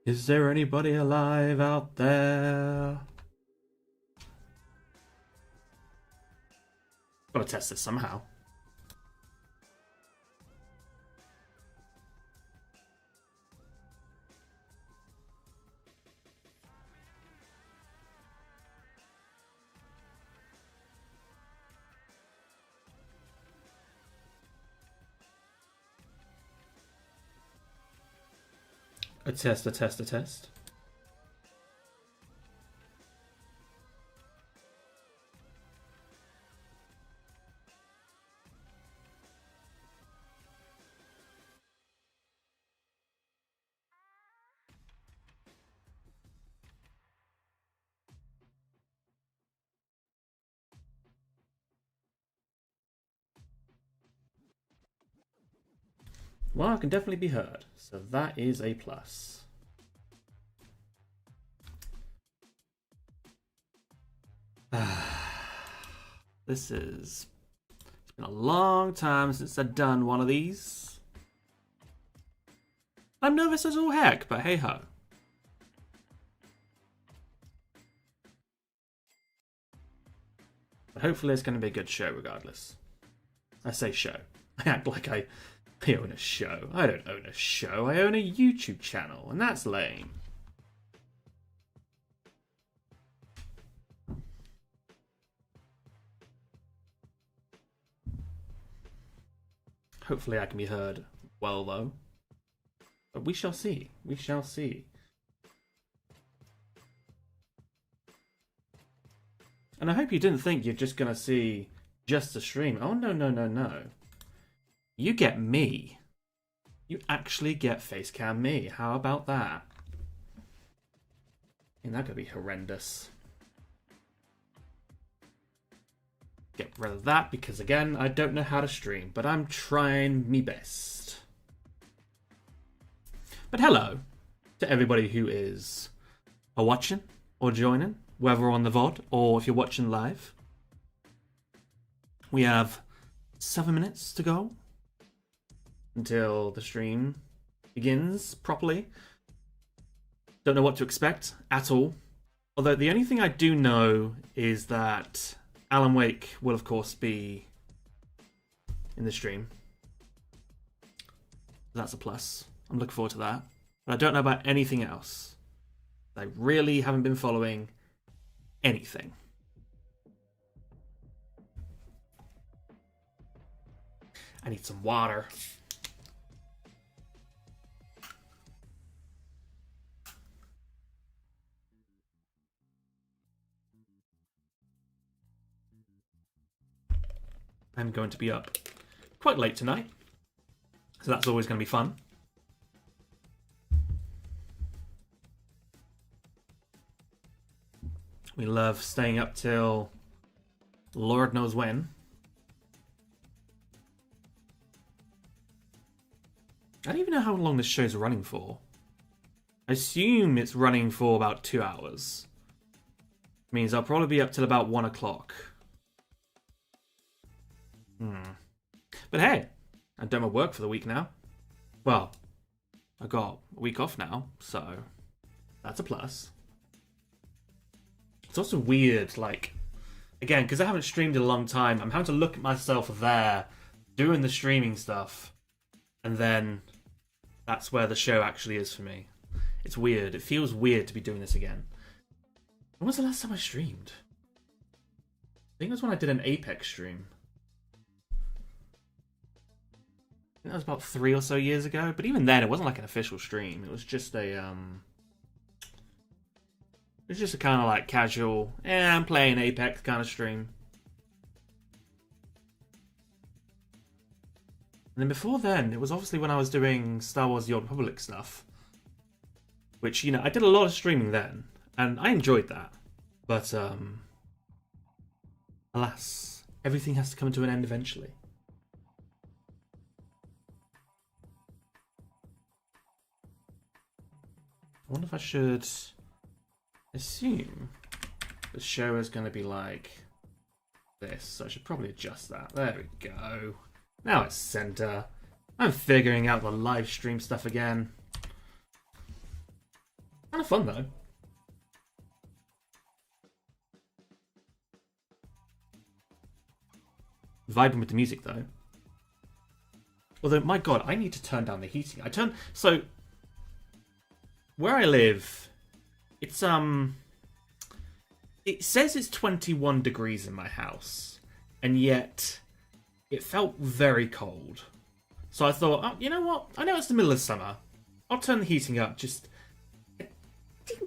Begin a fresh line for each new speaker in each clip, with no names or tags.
Is there anybody alive out there? Gotta test this somehow. A test, a test, a test. Well, I can definitely be heard, so that is a plus. It's been a long time since I've done one of these. I'm nervous as all heck, but hey ho. But hopefully it's going to be a good show regardless. I say show. I act like I own a show. I don't own a show. I own a YouTube channel, and that's lame. Hopefully I can be heard well, though. But we shall see. We shall see. And I hope you didn't think you're just going to see just the stream. Oh, no, no, no, no. You get me. You actually get facecam me. How about that? And that could be horrendous. Get rid of that because, again, I don't know how to stream, but I'm trying me best. But hello to everybody who is watching or joining, whether on the VOD or if you're watching live. We have 7 minutes to go until the stream begins properly. Don't know what to expect at all. Although the only thing I do know is that Alan Wake will, of course, be in the stream. That's a plus. I'm looking forward to that. But I don't know about anything else. I really haven't been following anything. I need some water. I'm going to be up quite late tonight, so that's always going to be fun. We love staying up till Lord knows when. I don't even know how long this show's running for. I assume it's running for about 2 hours. Means I'll probably be up till about 1 o'clock. But hey, I've done my work for the week now. Well, I got a week off now, so that's a plus. It's also weird, like, again, because I haven't streamed in a long time, I'm having to look at myself there, doing the streaming stuff, and then that's where the show actually is for me. It's weird. It feels weird to be doing this again. When was the last time I streamed? I think it was when I did an Apex stream. That was about 3 or so years ago. But even then, it wasn't like an official stream. It was just a it was just a kind of like casual, I'm playing Apex kind of stream. And then before then, it was obviously when I was doing Star Wars The Old Republic stuff. Which, I did a lot of streaming then. And I enjoyed that. But, alas, everything has to come to an end eventually. I wonder if I should assume the show is going to be like this. So I should probably adjust that. There we go. Now it's center. I'm figuring out the live stream stuff again. Kind of fun though. Vibing with the music though. Although, my god, I need to turn down the heating. So where I live, it says it's 21 degrees in my house, and yet it felt very cold. So I thought, oh, you know what? I know it's the middle of summer. I'll turn the heating up just a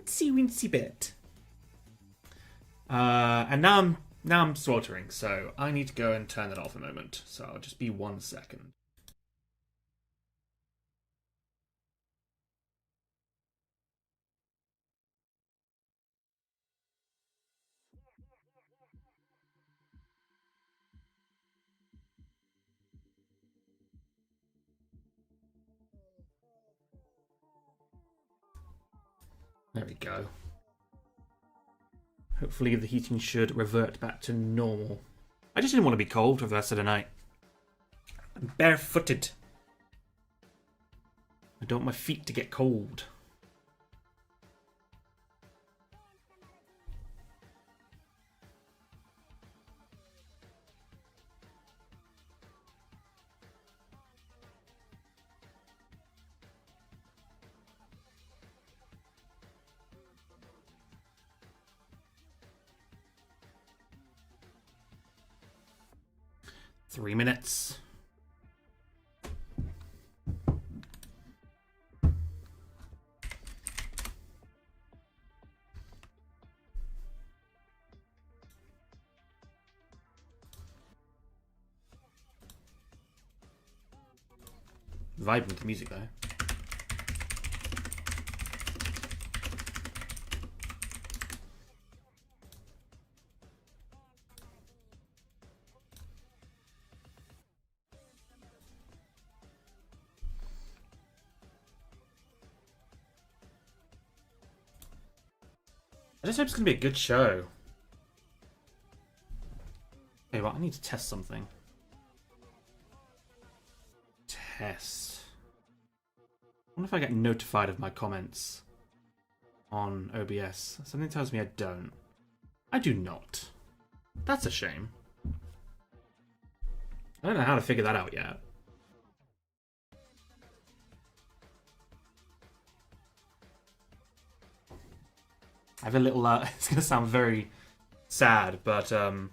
teensy bit. And now I'm sweltering, so I need to go and turn that off a moment. So I'll just be 1 second. There we go. Hopefully the heating should revert back to normal. I just didn't want to be cold for the rest of the night. I'm barefooted. I don't want my feet to get cold. Three minutes. Vibing with the music though. I just hope it's going to be a good show. Okay, well, I need to test something. Test. I wonder if I get notified of my comments on OBS. Something tells me I don't. I do not. That's a shame. I don't know how to figure that out yet. I have a little, it's going to sound very sad, but, so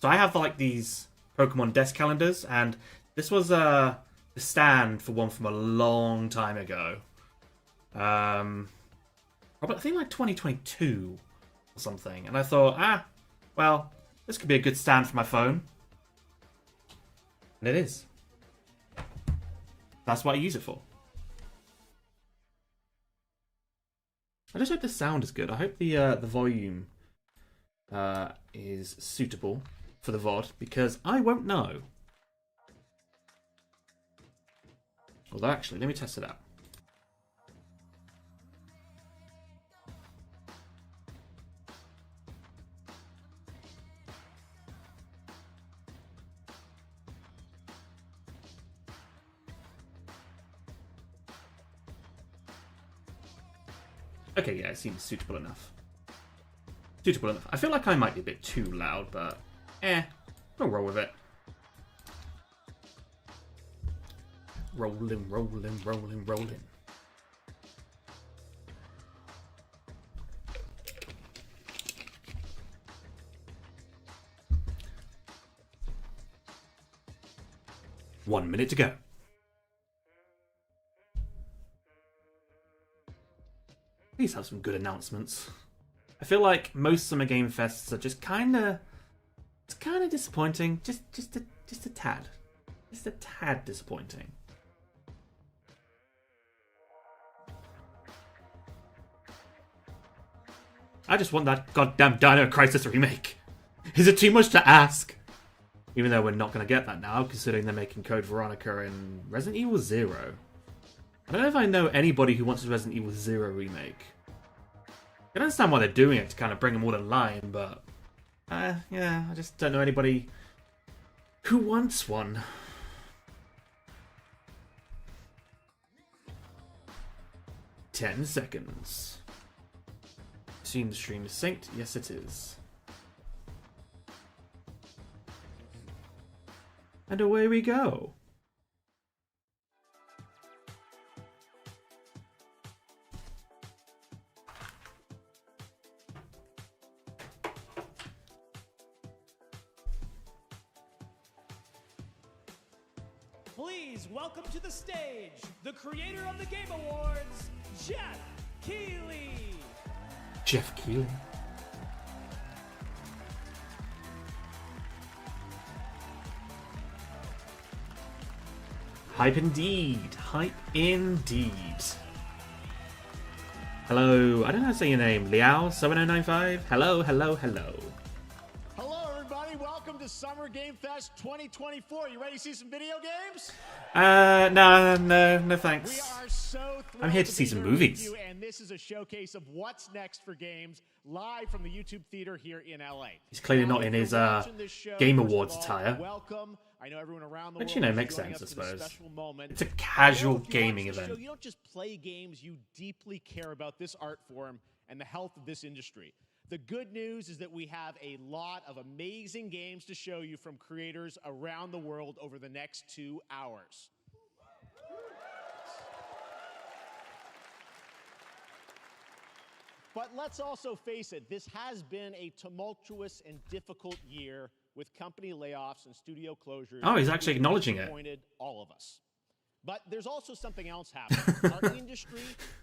I have, like, these Pokemon desk calendars, and this was, the stand for one from a long time ago. Probably, I think, like, 2022 or something, and I thought, well, this could be a good stand for my phone. And it is. That's what I use it for. I just hope the sound is good. I hope the volume is suitable for the VOD, because I won't know. Although, actually, let me test it out. Okay, yeah, it seems suitable enough. Suitable enough. I feel like I might be a bit too loud, but we'll roll with it. Rolling, rolling, rolling, rolling. One minute to go. Please have some good announcements. I feel like most Summer Game Fests are just it's kind of disappointing. Just a tad. Just a tad disappointing. I just want that goddamn Dino Crisis remake. Is it too much to ask? Even though we're not going to get that now, considering they're making Code Veronica in Resident Evil 0. I don't know if I know anybody who wants a Resident Evil 0 remake. I understand why they're doing it, to kind of bring them all in line, but... yeah, I just don't know anybody who wants one. "10 seconds. Assume the stream is synced? Yes, it is. And away we go.
Please welcome to the stage the creator of the Game Awards, Jeff Keighley.
Jeff Keighley. Hype indeed. Hype indeed. Hello. I don't know how to say your name. Liao7095. Hello, hello, hello.
Hello, everybody. Welcome to Summer Game Fest 2024. You ready to see some video games?
No, thanks.
We are so thrilled
I'm here to see some movies.
You, and this is a showcase of what's next for games live from the YouTube Theater here in LA.
He's clearly not in his Game Awards attire.
Welcome. I know everyone around the
Which,
world
you know,
is
makes
joining
sense,
us
I
for this
suppose.
special moment.
It's a casual
If you
gaming
watch the
event.
show, you don't just play games, you deeply care about this art form and the health of this industry. The good news is that we have a lot of amazing games to show you from creators around the world over the next 2 hours. But let's also face it, this has been a tumultuous and difficult year with company layoffs and studio closures.
Oh, he's actually acknowledging it.
Disappointed all of us. But there's also something else happening. Our industry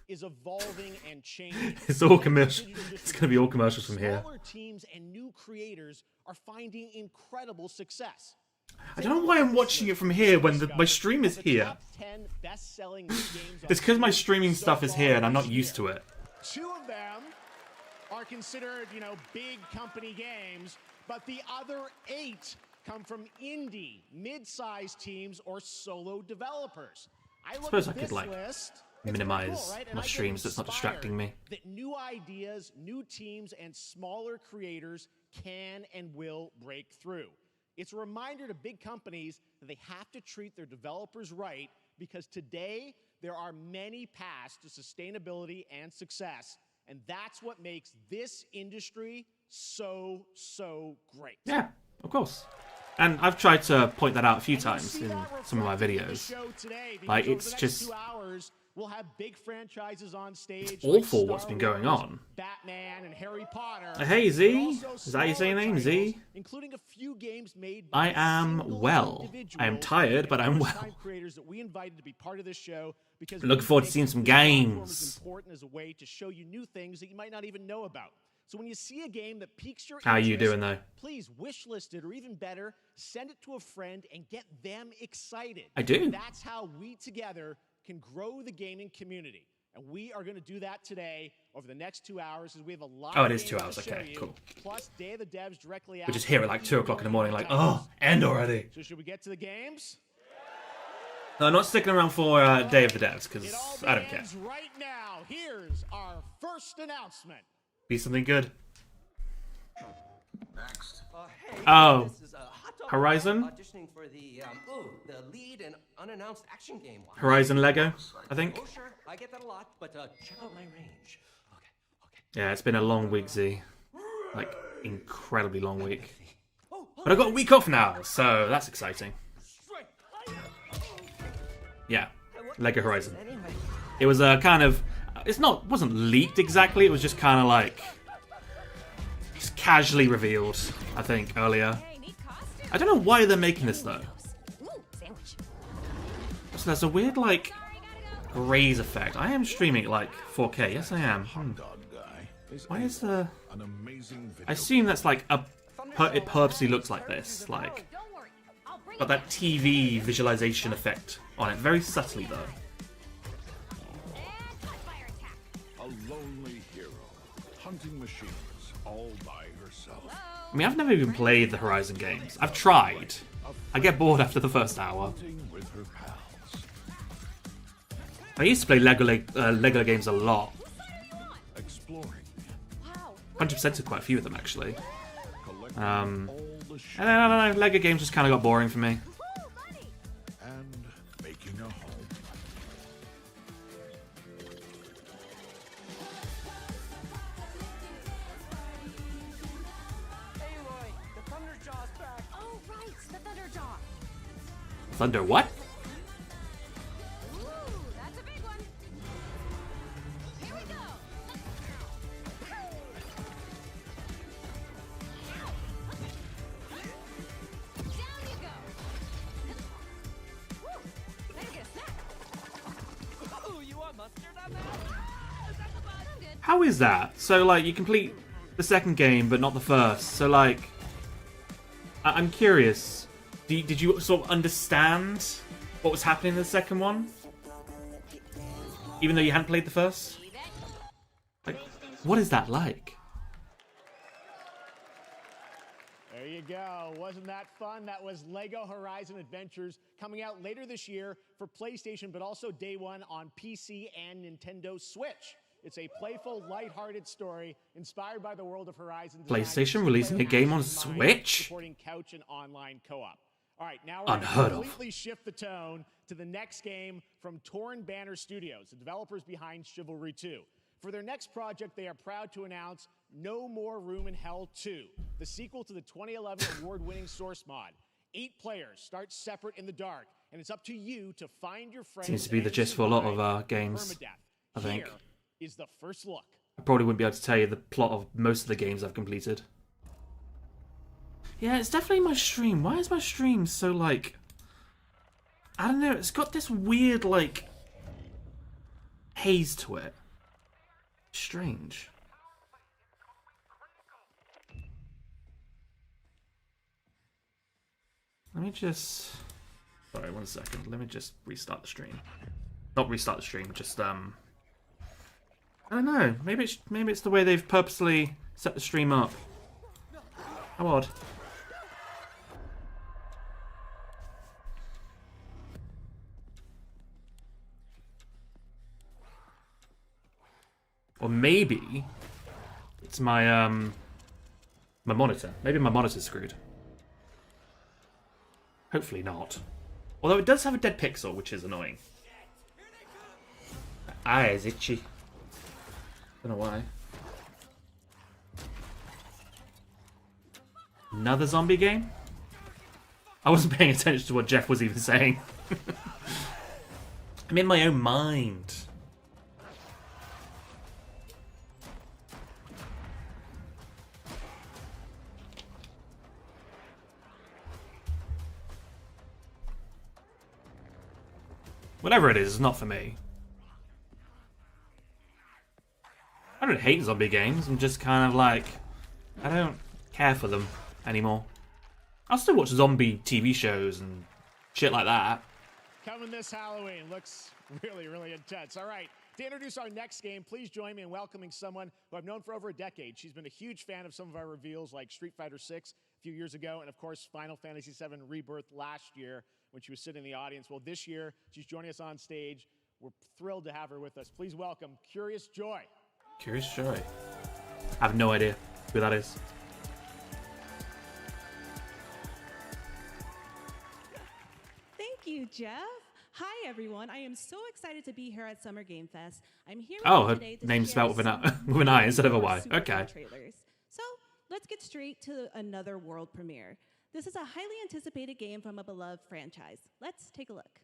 is evolving and changing.
It's all commercial. It's going to be all commercials from here.
Smaller teams and new creators are finding incredible success.
I don't know why I'm watching it from here when my stream is here. It's because my streaming stuff is here and I'm not used to it.
2 of them are considered, big company games, but the other 8 come from indie, mid-sized teams, or solo developers. I
suppose I could, minimize my streams so it's not distracting me.
That new ideas, new teams, and smaller creators can and will break through. It's a reminder to big companies that they have to treat their developers right, because today there are many paths to sustainability and success, and that's what makes this industry so great.
Yeah, of course. And I've tried to point that out a few times in some of my videos. Like, it's just...
We'll have big franchises on stage.
It's awful what's been going on.
Batman and Harry Potter.
Hey, Z? Is that your saying name, Z?
Including a few games made by
I am well. I am tired, but I'm well.
Creators that we invited to be part of this show because
Looking forward to seeing some games.
Important as a way to show you new things that you might not even know about. So when you see a game that piques your
How are
interest,
you doing, though?
Please wishlist it, or even better, send it to a friend and get them excited.
I do.
That's how we together can grow the gaming community. And we are going to do that today over the next 2 hours, as we have a lot
Oh,
of
it is
games
2
to
hours,
show
okay,
you,
cool.
Plus Day of the Devs directly
We're
after.
just here at like 2 o'clock in the morning, like, oh, end already.
So should we get to the games?
No, I'm not sticking around for Day of the Devs, because I don't care.
Right now, here's our first announcement.
Be something good.
Next.
Hey,
Oh.
this is, Hot Dog
Horizon?
auditioning for the lead and unannounced action game.
Horizon Lego, I think.
Oh, sure, I get that a lot, but check out my range. Okay.
Yeah, it's been a long week, Z. Like, incredibly long week. But I got a week off now, so that's exciting. Yeah, Lego Horizon.
Anyway,
It was a kind of... wasn't leaked exactly, it was just kind of like... just casually revealed, I think, earlier. I don't know why they're making this, though. So there's a weird, like... graze effect. I am streaming like 4K. Yes, I am. Why is the... I assume that's like a... It purposely looks like this. Like... Got that TV visualization effect on it. Very subtly, though.
A lonely hero, hunting machines all by herself.
I mean, I've never even played the Horizon games. I've tried. I get bored after the first hour.
With her pals.
I used to play Lego games a lot.
Exploring.
100%ed quite a few of them, actually.
Collecting
I
all the
don't know, Lego games just kind of got boring for me.
and making a home.
Aloy, the Thunderjaw's back.
Oh, right, the Thunderjaw.
Thunder what?
Ooh, that's a big one. Here we go. Down you go. Woo, better get a snack.
Ooh, you want mustard on that?
I'm good.
How is that? So, like, you complete the second game, but not the first. So, like, I'm curious. Did you sort of understand what was happening in the second one? Even though you hadn't played the first? Like, what is that like?
There you go. Wasn't that fun? That was Lego Horizon Adventures coming out later this year for PlayStation, but also day one on PC and Nintendo Switch. It's a playful, lighthearted story inspired by the world of Horizon.
PlayStation releasing a game on Switch?
Supporting couch and online co-op. All right, now
Unheard
we're going to
of.
completely shift the tone to the next game from Torn Banner Studios, the developers behind Chivalry 2. For their next project, they are proud to announce No More Room in Hell 2, the sequel to the 2011 award-winning Source mod. 8 players start separate in the dark, and it's up to you to find your friends.
Seems to be the
and
gist for a lot
survive
of games,
permadeath.
I think.
Here is the first look.
I probably wouldn't be able to tell you the plot of most of the games I've completed. Yeah, it's definitely my stream. Why is my stream so, like... I don't know, it's got this weird, like... haze to it. Strange. Let me just... Sorry, 1 second. Let me just restart the stream. Not restart the stream, just, I don't know. Maybe it's the way they've purposely set the stream up. How odd. Or maybe it's my my monitor. Maybe my monitor's screwed. Hopefully not. Although it does have a dead pixel, which is annoying. My eye is itchy. Don't know why. Another zombie game? I wasn't paying attention to what Jeff was even saying. I'm in my own mind. Whatever it is, it's not for me. I don't hate zombie games, I'm just kind of like... I don't care for them anymore. I'll still watch zombie TV shows and shit like that.
Coming this Halloween. Looks really, really intense. All right, to introduce our next game, please join me in welcoming someone who I've known for over a decade. She's been a huge fan of some of our reveals like Street Fighter 6 a few years ago, and of course, Final Fantasy 7 Rebirth last year when she was sitting in the audience. Well, this year, she's joining us on stage. We're thrilled to have her with us. Please welcome Curious Joy.
Curious Joy. I have no idea who that is.
Thank you, Jeff. Hi, everyone. I am so excited to be here at Summer Game Fest. I'm here with
Oh,
you
her
today to
name's
share
spelled with an
some
with an I instead of a
more
Y.
super
Okay.
fun trailers. So let's get straight to another world premiere. This is a highly anticipated game from a beloved franchise. Let's take a look.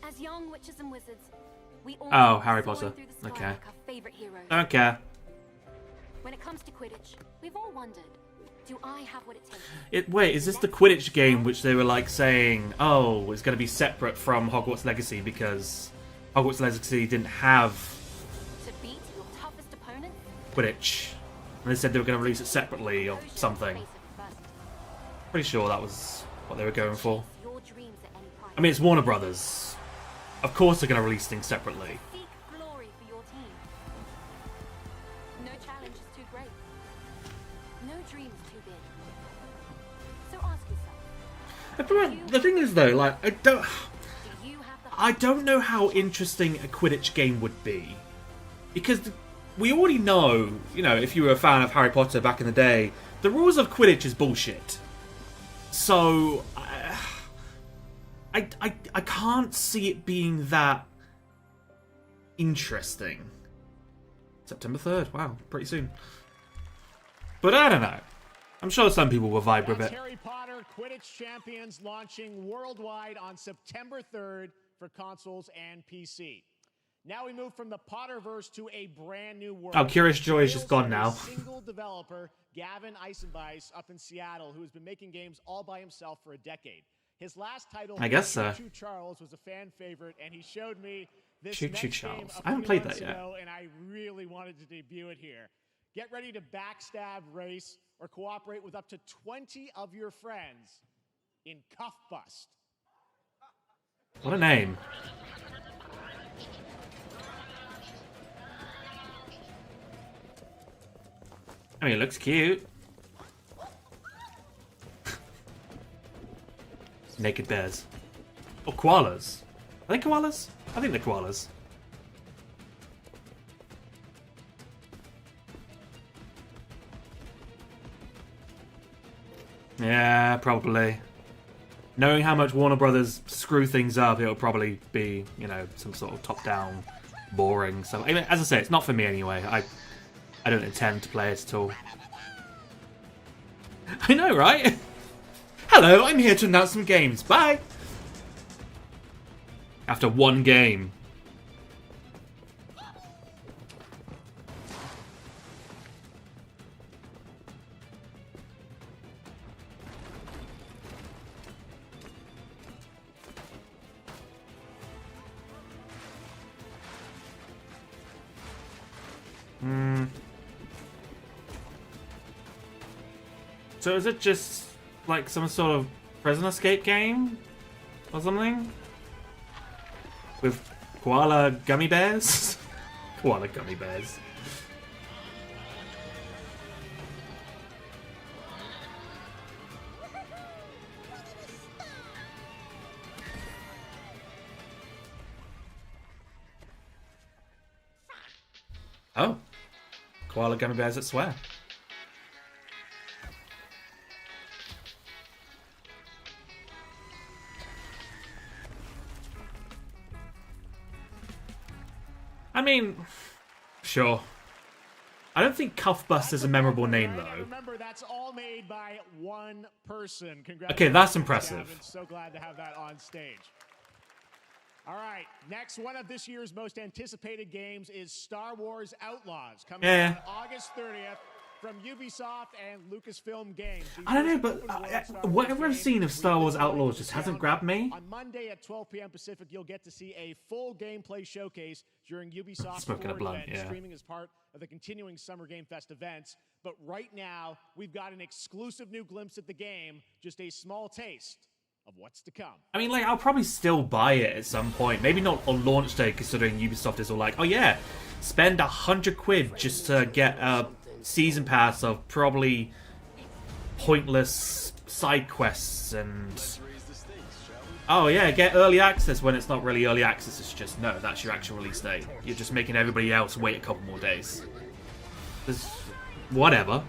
As young witches and wizards, we all
Oh, Harry
soaring
Potter.
through the sky
Okay.
like our favorite heroes.
Don't care.
When it comes to Quidditch, we've all wondered, Do I have what it takes?
Wait, is this the Quidditch game which they were like saying, oh, it's going to be separate from Hogwarts Legacy because Hogwarts Legacy didn't have
To beat your toughest opponent?
Quidditch, and they said they were going to release it separately or something. Pretty sure that was what they were going for.
Your dreams at any price.
I mean, it's Warner Brothers. Of course they're going to release things separately.
Seek glory for your team. No challenge is too great. No dream is too big. So ask yourself,
The thing is, though, like,
do you have the
I don't know how interesting a Quidditch game would be. Because we already know, you know, if you were a fan of Harry Potter back in the day, the rules of Quidditch is bullshit. So, I can't see it being that interesting. September 3rd, wow, pretty soon. But I don't know. I'm sure some people will vibe with
That's
it.
Harry Potter Quidditch Champions launching worldwide on September 3rd for consoles and PC. Now we move from the Potterverse to a brand new world.
Oh, Curious Joy is just
Tales
gone
from a
now.
Single developer, Gavin Eisenbeis, up in Seattle, who has been making games all by himself for a decade. His last title,
I guess so.
Choo Choo Charles, was a fan favorite, and he showed me this
Choo
next
Choo
game
Charles.
a
I haven't
few
played
months
that yet.
ago, and I really wanted to debut it here. Get ready to backstab, race, or cooperate with up to 20 of your friends in Cuff Bust.
What a name. I mean, it looks cute. Naked bears. Or koalas. Are they koalas? I think they're koalas. Yeah, probably. Knowing how much Warner Brothers screw things up, it'll probably be, you know, some sort of top-down, boring stuff. I mean, as I say, it's not for me anyway. I don't intend to play it at all. I know, right? Hello, I'm here to announce some games. Bye! After one game. So is it just like some sort of prison escape game or something? With koala gummy bears? Koala gummy bears. Oh. Koala gummy bears that swear. I mean, sure. I don't think Cuffbust is a memorable name, though.
Remember, that's all made by one person.
Okay, that's impressive.
Gavin. So glad to have that on stage. All right, next one of this year's most anticipated games is Star Wars Outlaws, coming out on August 30th from Ubisoft and Lucasfilm Games.
I don't know, but whatever I've seen of Star Wars Outlaws just hasn't grabbed me.
On Monday at 12 p.m. Pacific, you'll get to see a full gameplay showcase during Ubisoft's
Smoking a
Forward
blunt,
event,
yeah.
streaming as part of the continuing Summer Game Fest events. But right now, we've got an exclusive new glimpse at the game, just a small taste of what's to come.
I mean, like, I'll probably still buy it at some point. Maybe not on launch day, considering Ubisoft is all like, oh yeah, spend £100 just to get a season pass of probably pointless side quests and... Oh yeah, get early access when it's not really early access, it's just, no, that's your actual release date. You're just making everybody else wait a couple more days. There's... whatever.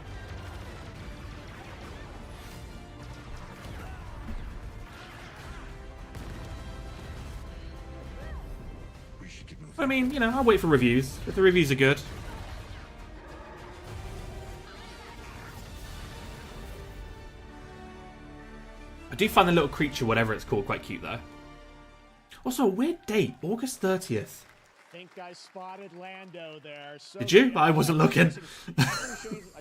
I mean, you know, I'll wait for reviews. If the reviews are good. I do find the little creature, whatever it's called, quite cute, though. Also, a weird date. August 30th.
think I spotted Lando there. So
Did you? I wasn't looking.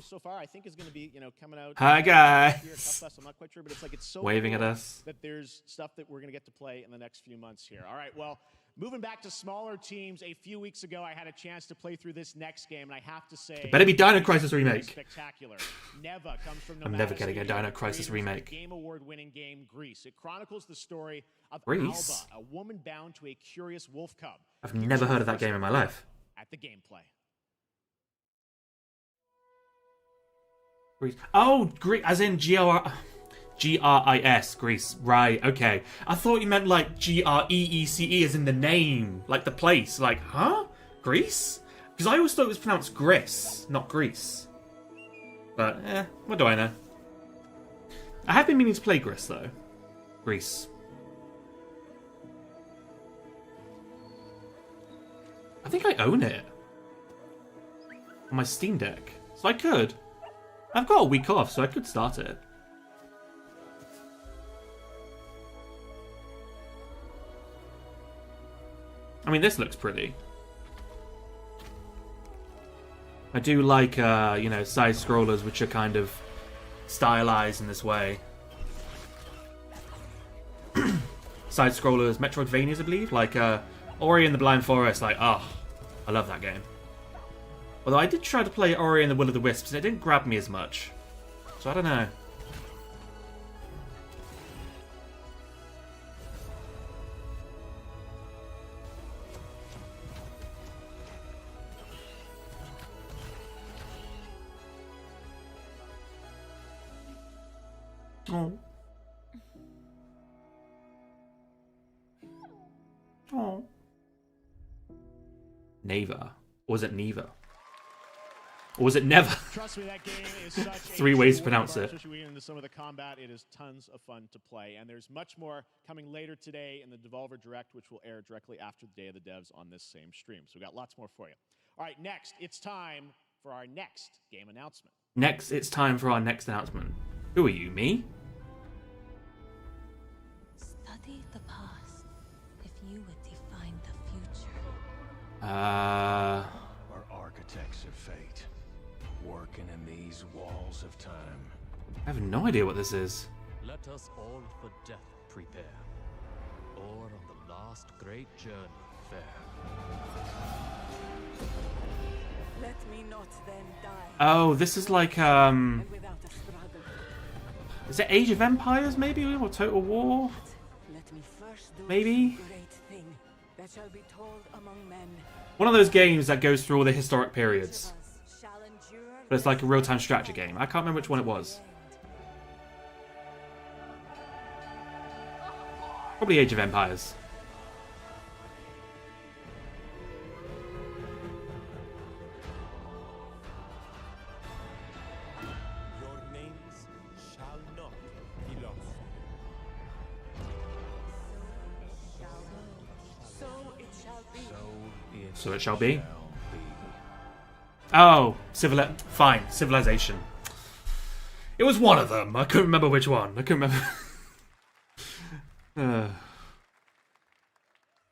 So far, I think is going to be, coming out.
Hi, guys.
Here, Tough Fest, I'm not quite sure, but it's so
Waving
cool
at us.
that there's stuff that we're going to get to play in the next few months here. All right, well, moving back to smaller teams, a few weeks ago, I had a chance to play through this next game, and I have to say,
It better be Dino Crisis remake.
Spectacular. Neva comes from
I'm never getting a Dino Crisis remake.
Game Award-winning game Grease. It chronicles the story of
Grease?
Alba, a woman bound to a curious wolf cub.
I've never heard of that game in my life.
At the gameplay.
Grease. Oh, Grease, as in G-R-I-S, Grease. Right, okay. I thought you meant like G-R-E-E-C-E as in the name, like the place. Like, huh? Grease? Because I always thought it was pronounced Gris, not Grease. But, what do I know? I have been meaning to play Gris, though. Grease. I think I own it. On my Steam Deck. So I could. I've got a week off, so I could start it. I mean, this looks pretty. I do like, side-scrollers which are kind of stylized in this way. Side-scrollers, Metroidvanias, I believe. Like, Ori and the Blind Forest, like, oh, I love that game. Although I did try to play Ori and the Will of the Wisps, and it didn't grab me as much. So I don't know. Oh. Oh. Neva. Or was it Neva? Or was it never?
Trust me, that game is such
Three ways to pronounce it.
Especially into some of the combat, it is tons of fun to play. And there's much more coming later today in the Devolver Direct, which will air directly after the Day of the Devs on this same stream. So we got lots more for you. All right, next, it's time for our next game announcement.
Next, it's time for our next announcement. Who are you, me?
Study the past if you would define the future.
Are architects of fate, working in these walls of time.
I have no idea what this is.
Let us all for death prepare, or on the last great journey fare.
Let me not then die.
Oh, this is like,
And without a struggle.
is it Age of Empires, maybe? Or Total War?
Let me first do
Maybe?
some great thing that shall be told among men.
One of those games that goes through all the historic periods.
Shall endure
But it's like a real-time strategy game. I can't remember which one it was. Probably Age of Empires.
Your names shall not be lost.
So it shall be.
So it shall be. Oh, fine, Civilization. It was one of them. I couldn't remember which one. I couldn't remember.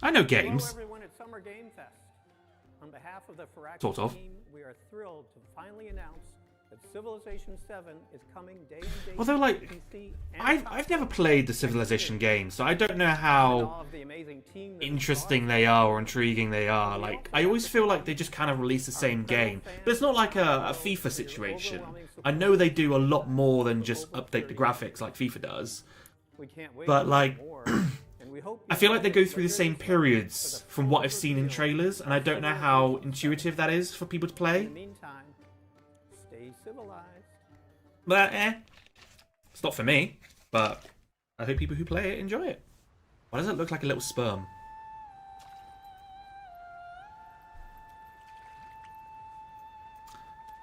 I know games.
Hello everyone at Summer Game Fest. On behalf of the Firaxis
Sort of.
team, we are thrilled to finally announce that Civilization 7 is coming day and date
Although, like,
to PC and
I've never played the Civilization games, so I don't know
all
how
of the amazing team that
interesting they are or intriguing they are. Like, I always feel like they just kind of release the same game. But it's not like a FIFA situation. I know they do a lot more than just update the graphics like FIFA does.
we can't wait
But,
for
like,
more, and we hope
I feel like they go through the same periods from what I've seen in trailers, and I don't know how intuitive that is for people to
in
play.
the meantime, stay civilized.
But, it's not for me. But I hope people who play it enjoy it. Why does it look like a little sperm?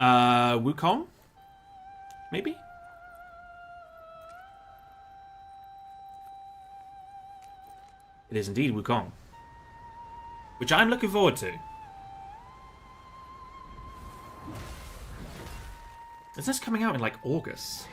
Wukong? Maybe? It is indeed Wukong. Which I'm looking forward to. Is this coming out in like August?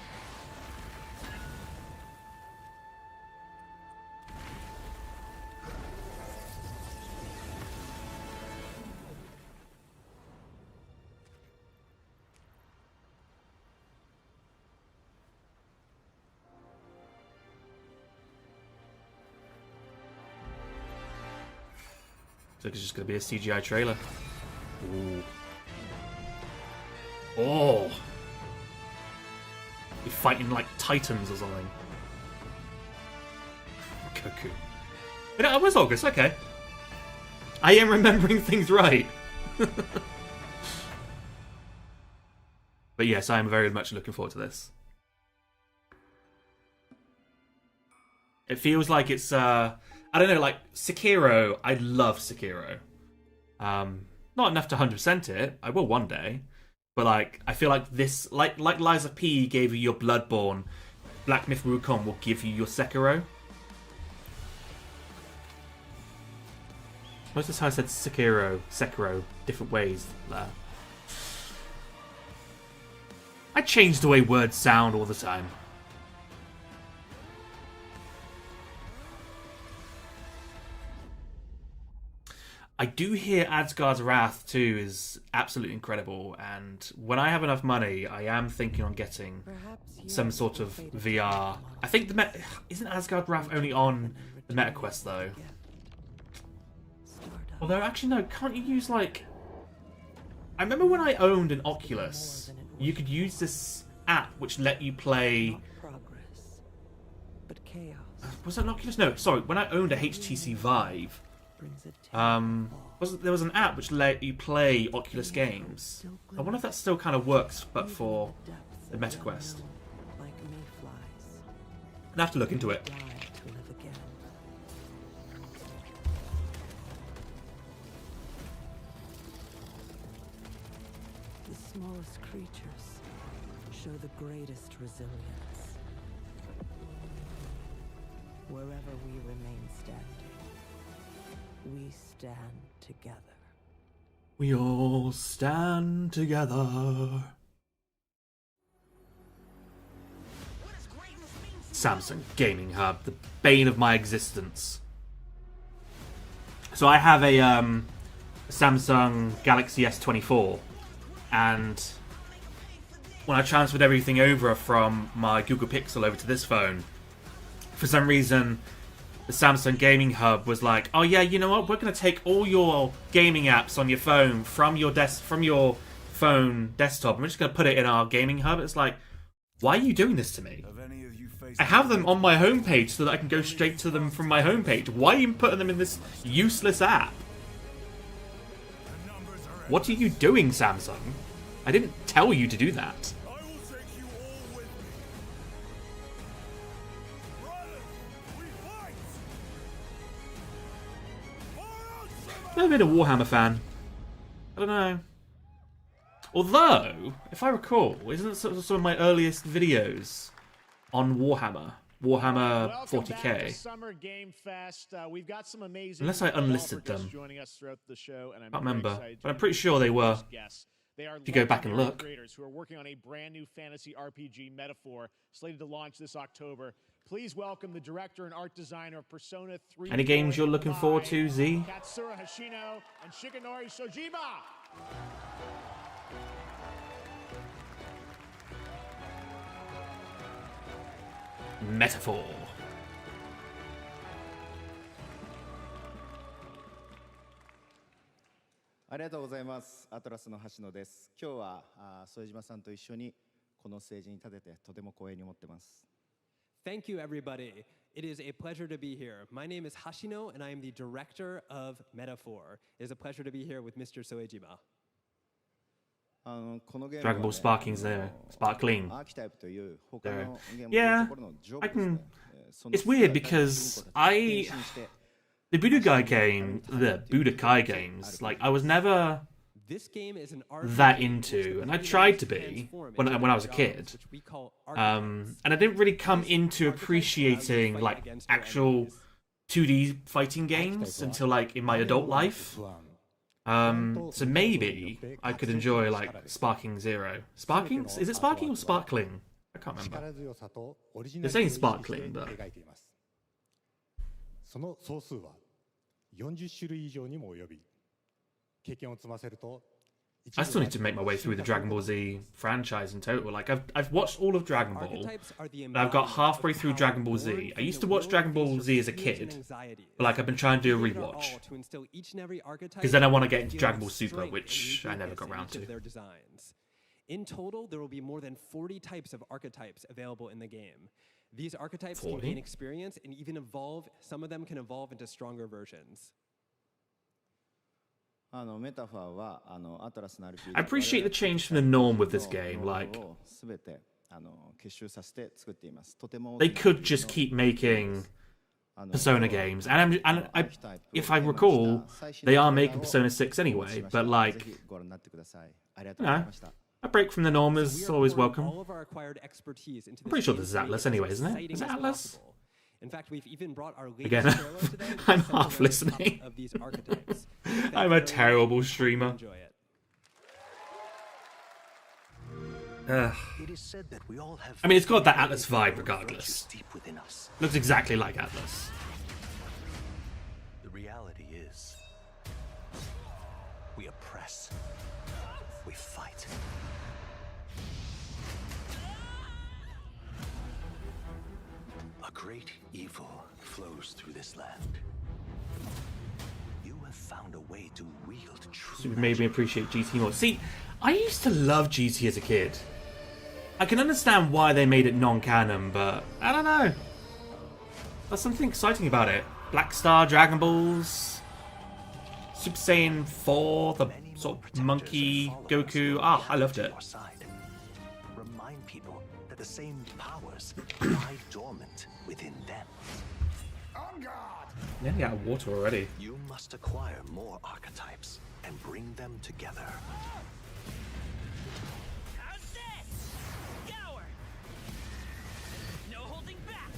So it's just going to be a CGI trailer. Ooh. Oh! You're fighting like titans or something. Goku. But it was August, okay. I am remembering things right. But yes, I am very much looking forward to this. It feels like it's, I don't know, like Sekiro. I love Sekiro. Not enough to 100% it. I will one day. But like, I feel like this, like Liza P gave you your Bloodborne, Black Myth Wukong will give you your Sekiro. Notice how I said Sekiro, different ways there. I change the way words sound all the time. I do hear Asgard's Wrath 2 is absolutely incredible, and when I have enough money, I am thinking on getting some sort of VR. I think isn't Asgard's Wrath only on the MetaQuest though? Although actually no, can't you use like? I remember when I owned an Oculus, you could use this app which let you play. Was it an Oculus? No, sorry. When I owned a HTC Vive. There was an app which let you play Oculus games. I wonder if that still kind of works, but for the MetaQuest. I'd have to look into it.
The smallest creatures show the greatest resilience. Wherever we remain standing, we stand together.
We all stand together. Samsung Gaming Hub, the bane of my existence. So I have a Samsung Galaxy S24, and when I transferred everything over from my Google Pixel over to this phone, for some reason the Samsung Gaming Hub was like, oh yeah, you know what? We're going to take all your gaming apps on your phone from your phone desktop, and we're just going to put it in our gaming hub. It's like, why are you doing this to me? I have them on my homepage so that I can go straight to them from my homepage. Why are you putting them in this useless app? What are you doing, Samsung? I didn't tell you to do that. Never been a Warhammer fan. I don't know. Although, if I recall, isn't it some of my earliest videos on Warhammer? Warhammer 40k.
Summer Game Fest. We've got some amazing
Unless I unlisted them.
Joining us throughout the show, and
I can't remember, but I'm pretty sure they were.
They are
if you go back and look.
Creators who are working on a brand new fantasy RPG metaphor slated to launch this October. Please welcome the director and art designer of Persona 3.
Any games you're looking forward to, Z?
Katsura Hashino and Shigenori Sojiba.
Metaphor.
Thank you, everybody. It is a pleasure to be here. My name is Hashino, and I am the director of Metaphor. It is a pleasure to be here with Mr. Soejima.
Dragon Ball Sparking's there. Sparkling. There. Yeah, I can. It's weird because the Budokai games, like, I was never that into, and I tried to be when I was a kid, and I didn't really come into appreciating like actual 2D fighting games until like in my adult life. So maybe I could enjoy like Sparking Zero. Sparking? Is it Sparking or Sparkling? I can't remember. They're saying Sparkling, but
その総数は40種類以上にも及び、経験を積ませると
I still need to make my way through the Dragon Ball Z franchise in total. Like, I've watched all of Dragon Ball, and I've got halfway through Dragon Ball Z. I used to watch Dragon Ball Z as a kid, but like I've been trying to do a rewatch. Because then I want to get into Dragon Ball Super, which I never got around to.
In total, there will be more than 40 types of archetypes available in the game. These archetypes
40?
can gain experience and even evolve. Some of them can evolve into stronger versions.
I appreciate the change from the norm with this game. Like, they could just keep making Persona games, and if I recall, they are making Persona 6 anyway. But like, a break from the norm is always welcome. I'm pretty sure this is Atlas anyway, isn't it? Is it Atlas?
In fact, we've even brought our
Again, I'm half listening.
Of these archetypes.
I'm a terrible streamer.
It is said that we all have
I mean, it's got that Atlas vibe regardless.
deep within us.
Looks exactly like Atlas.
The reality is, we oppress. We fight. A great evil flows through this land. You have found a way to wield true
Super made me appreciate GT more. See, I used to love GT as a kid. I can understand why they made it non-canon, but I don't know. There's something exciting about it. Black Star, Dragon Balls, Super Saiyan 4, the sort of monkey Goku. Ah, I loved it.
Remind people that the same powers lie dormant within them. On guard!
Nearly out of water already.
You must acquire more archetypes and bring them together.
How's this? Gower! No holding back!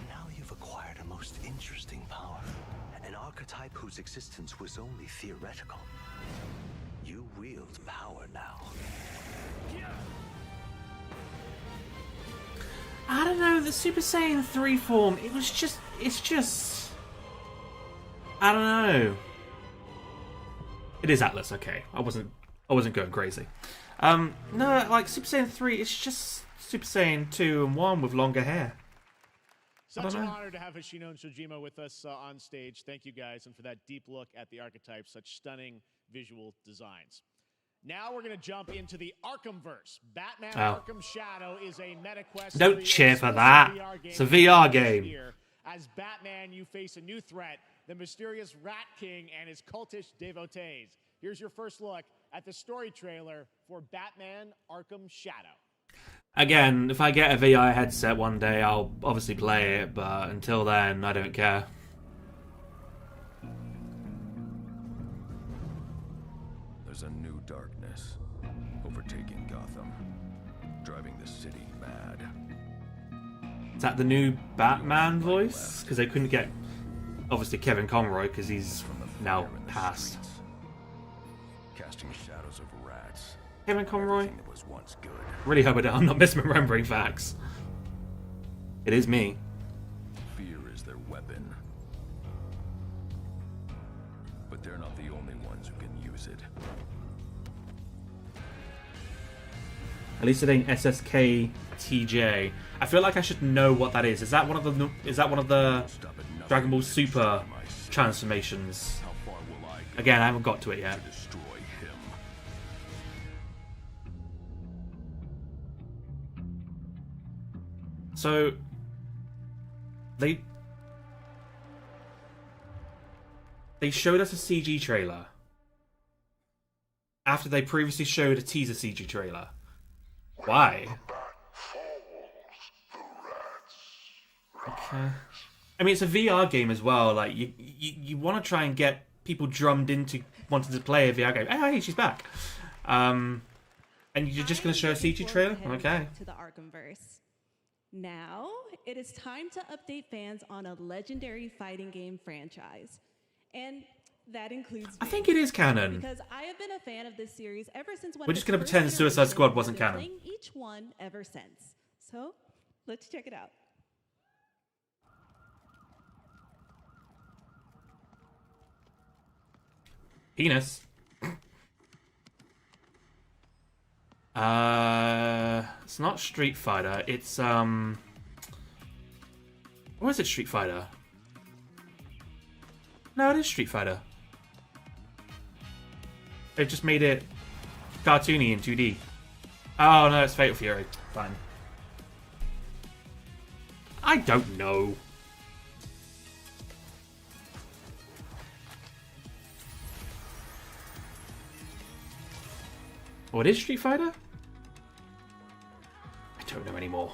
Now you've acquired a most interesting power. An archetype whose existence was only theoretical. You wield power now.
I don't know, the Super Saiyan 3 form, it's just... I don't know. It is Atlas, okay. I wasn't going crazy. No, like Super Saiyan 3, it's just Super Saiyan 2 and 1 with longer hair.
Such an honor to have Hoshino and Shojima with us on stage. Thank you guys, and for that deep look at the archetypes, such stunning visual designs. Now we're going to jump into the Arkhamverse. Batman Arkham Shadow is a meta quest.
Don't cheer for that. It's a VR game.
As Batman, you face a new threat, the mysterious Rat King and his cultish devotees. Here's your first look at the story trailer for Batman Arkham Shadow.
Again, if I get a VR headset one day, I'll obviously play it, but until then, I don't care.
There's a new darkness overtaking Gotham, driving the city mad.
Is that the new Batman voice? Because they couldn't get, obviously, Kevin Conroy, because he's now passed.
Casting shadows of rats.
Kevin Conroy?
That was once good.
Really hope I'm not misremembering facts. It is me.
Fear is their weapon. But they're not the only ones who can use it.
At least it ain't SSK TJ. I feel like I should know what that is. Is that one of the Dragon Ball Super transformations? Again, I haven't got to it yet. So they showed us a CG trailer after they previously showed a teaser CG trailer. Why? Okay. I mean, it's a VR game as well. Like you want to try and get people drummed into wanting to play a VR game. Oh, hey, she's back. And you're just going to show a CG trailer? Okay.
To the Arkhamverse. Now, it is time to update fans on a legendary fighting game franchise. And that includes
I think it is canon.
Because I have been a fan of this series ever since when
We're just going to pretend Suicide Squad wasn't canon.
Playing each one ever since. So, let's check it out.
Penis. It's not Street Fighter. It's Or is it Street Fighter? No, it is Street Fighter. They've just made it cartoony in 2D. Oh no, it's Fatal Fury. Fine. I don't know. What is Street Fighter? I don't know anymore.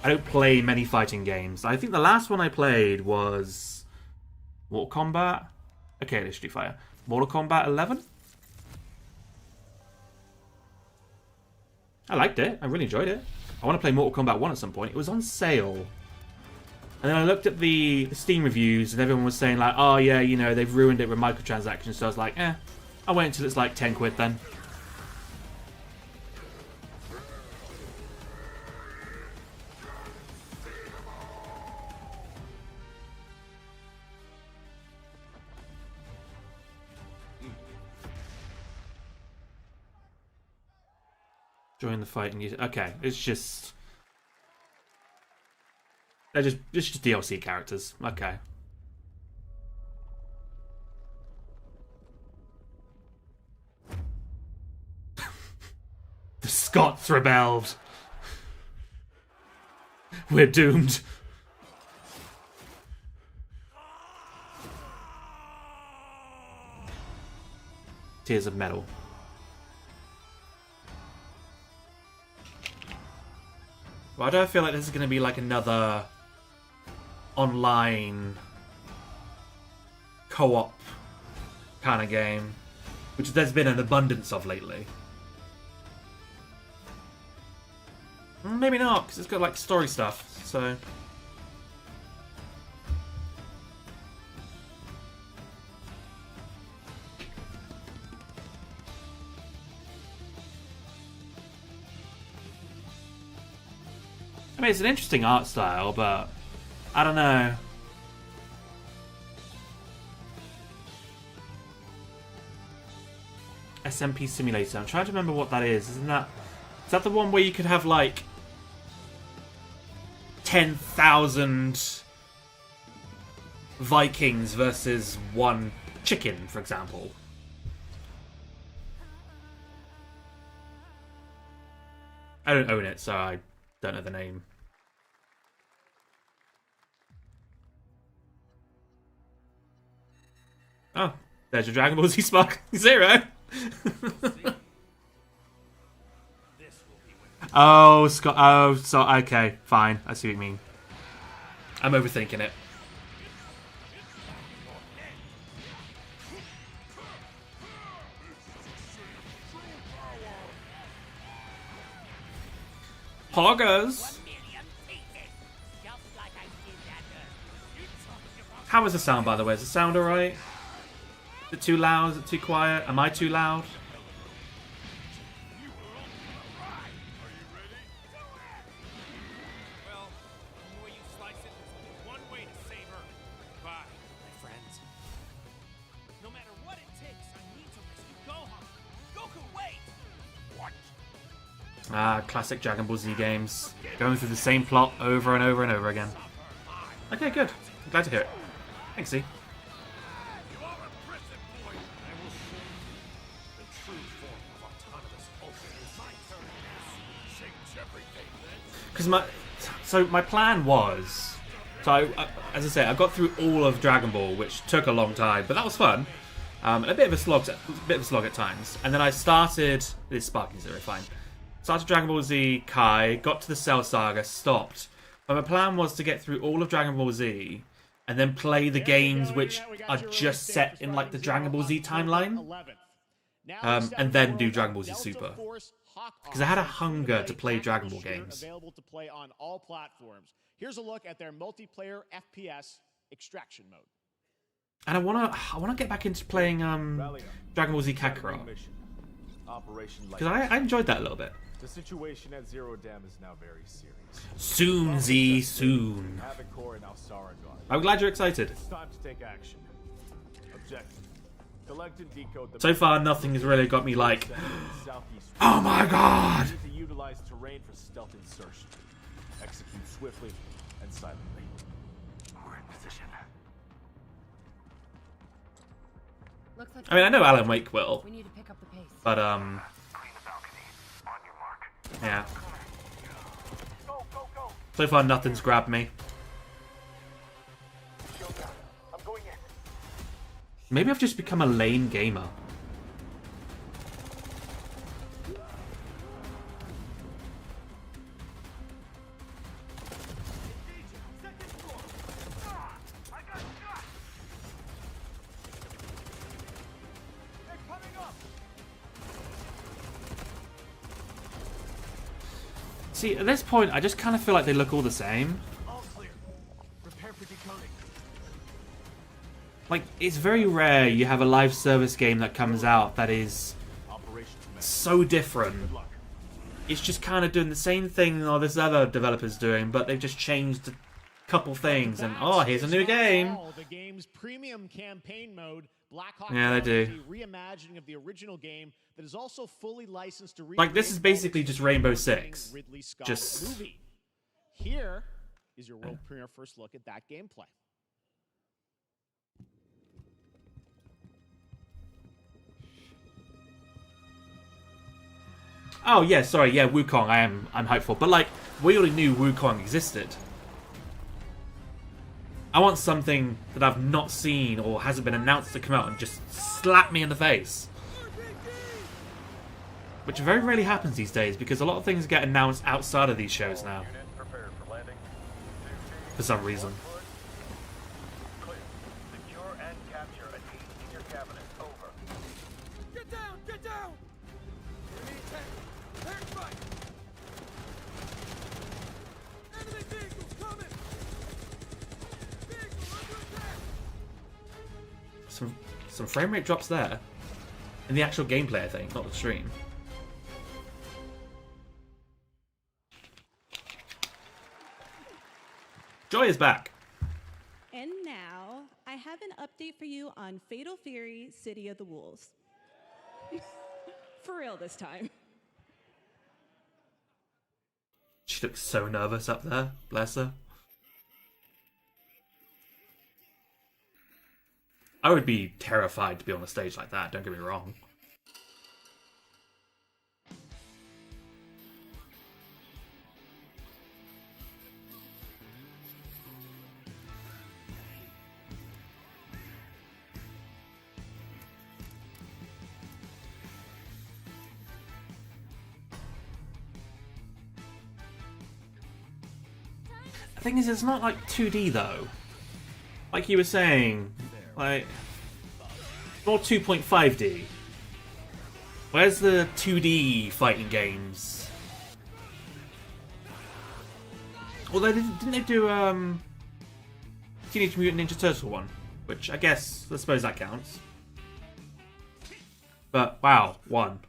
I don't play many fighting games. I think the last one I played was Mortal Kombat. Okay, it is Street Fighter. Mortal Kombat 11? I liked it. I really enjoyed it. I want to play Mortal Kombat 1 at some point. It was on sale. And then I looked at the Steam reviews and everyone was saying like, oh yeah, you know, they've ruined it with microtransactions. So I was like, I'll wait until it's like 10 quid then. Join the fight and use it. Okay, it's just... It's just DLC characters. Okay. The Scots rebelled. We're doomed. Tears of Metal. Why do I feel like this is going to be like another online co-op kind of game, which there's been an abundance of lately? Maybe not, because it's got like story stuff, so... I mean, it's an interesting art style, but I don't know. SMP Simulator. I'm trying to remember what that is. Is that the one where you could have like 10,000 Vikings versus one chicken, for example? I don't own it, so I don't know the name. Oh, there's your Dragon Ball Z Spark Zero. Oh, Scott. Oh, so okay, fine. I see what you mean. I'm overthinking it. Poggers. How is the sound, by the way? Is the sound alright? Is it too loud? Is it too quiet? Am I too loud?
Well, the way you slice it, there's only one way to save her. Goodbye, my friends. No matter what it takes, I need to rescue Gohan. Goku, wait! What?
Ah, classic Dragon Ball Z games. Going through the same plot over and over and over again. Okay, good. I'm glad to hear it. Thanks, Z. Because my plan was, as I say, I got through all of Dragon Ball, which took a long time, but that was fun. A bit of a slog at times, and then I started this Sparking Zero, fine. Started Dragon Ball Z Kai, got to the Cell Saga, stopped. But my plan was to get through all of Dragon Ball Z, and then play the games which are just set in like the Dragon Ball Z timeline, and then do Dragon Ball Z Super. Because I had a hunger to play Dragon Ball games.
Available to play on all platforms. Here's a look at their multiplayer FPS extraction mode.
And I wanna get back into playing Dragon Ball Z Kakarot. Because I enjoyed that a little bit.
The situation at Zero Dam is now very serious.
Soon, Z, soon. I'm glad you're excited.
It's time to take action. Objective: Collect and decode the
So far, nothing has really got me like,
southeast.
oh my god!
You need to utilize terrain for stealth insertion. Execute swiftly and silently.
We're in position.
Looks like
I mean, I know Alan Wake will,
we need to pick up the pace.
but
Clean the balcony. On your mark.
yeah.
Go, go, go!
So far, nothing's grabbed me.
I'm going in.
Maybe I've just become a lame gamer. See, at this point, I just kind of feel like they look all the same.
All clear. Prepare for decoding.
Like, it's very rare you have a live service game that comes out that is so different. It's just kind of doing the same thing all this other developer's doing, but they've just changed a couple things, and oh, here's a new game.
The game's premium campaign mode, Black Hawk
Yeah, they
Down,
do.
is a reimagining of the original game that is also fully licensed to
Like, this is basically just Rainbow Six.
Ridley Scott's
Just
movie. Here is your world premiere first look at that gameplay.
oh yeah, sorry, yeah, Wukong. I'm hopeful, but like we already knew Wukong existed. I want something that I've not seen or hasn't been announced to come out and just slap me in the face. Which very rarely happens these days because a lot of things get announced outside of these shows now. For some reason.
Clear. Secure and capture a team in your cabinet. Over.
Get down! Get down! Enemy attack! Turn right! Enemy vehicles coming! Vehicle under attack!
Some frame rate drops there. In the actual gameplay, I think, not the stream. Joy is back.
And now, I have an update for you on Fatal Fury City of the Wolves. For real this time.
She looks so nervous up there. Bless her. I would be terrified to be on a stage like that, don't get me wrong. The thing is, it's not like 2D though. Like you were saying, like, more 2.5D. Where's the 2D fighting games? Although, didn't they do Teenage Mutant Ninja Turtle one? Which I suppose that counts. But wow, one.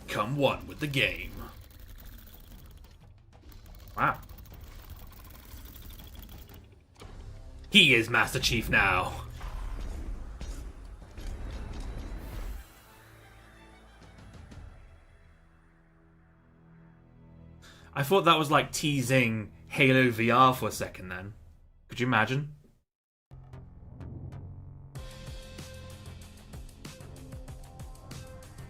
Come one with the game. Wow. He is Master Chief now. I thought that was like teasing Halo VR for a second then. Could you imagine?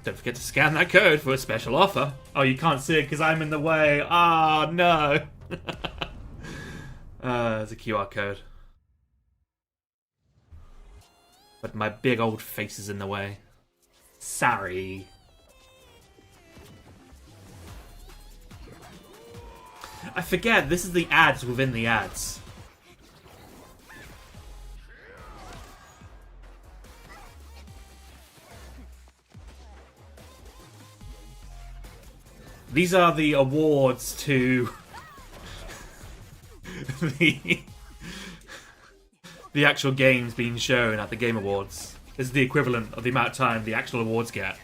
Don't forget to scan that code for a special offer. Oh, you can't see it because I'm in the way. Ah, oh, no. There's a QR code. But my big old face is in the way. Sorry. I forget, this is the ads within the ads. These are the awards to the actual games being shown at the Game Awards. This is the equivalent of the amount of time the actual awards get.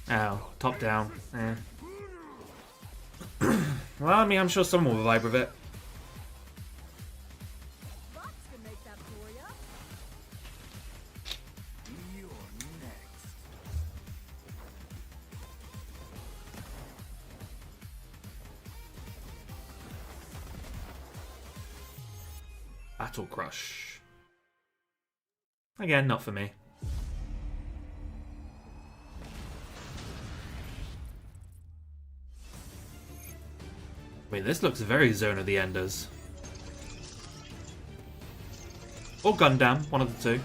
Ow, top down. Eh. Well, I mean, I'm sure someone will vibe with it. Battle Crush. Again, not for me. Wait, this looks very Zone of the Enders. Or Gundam, one of the two.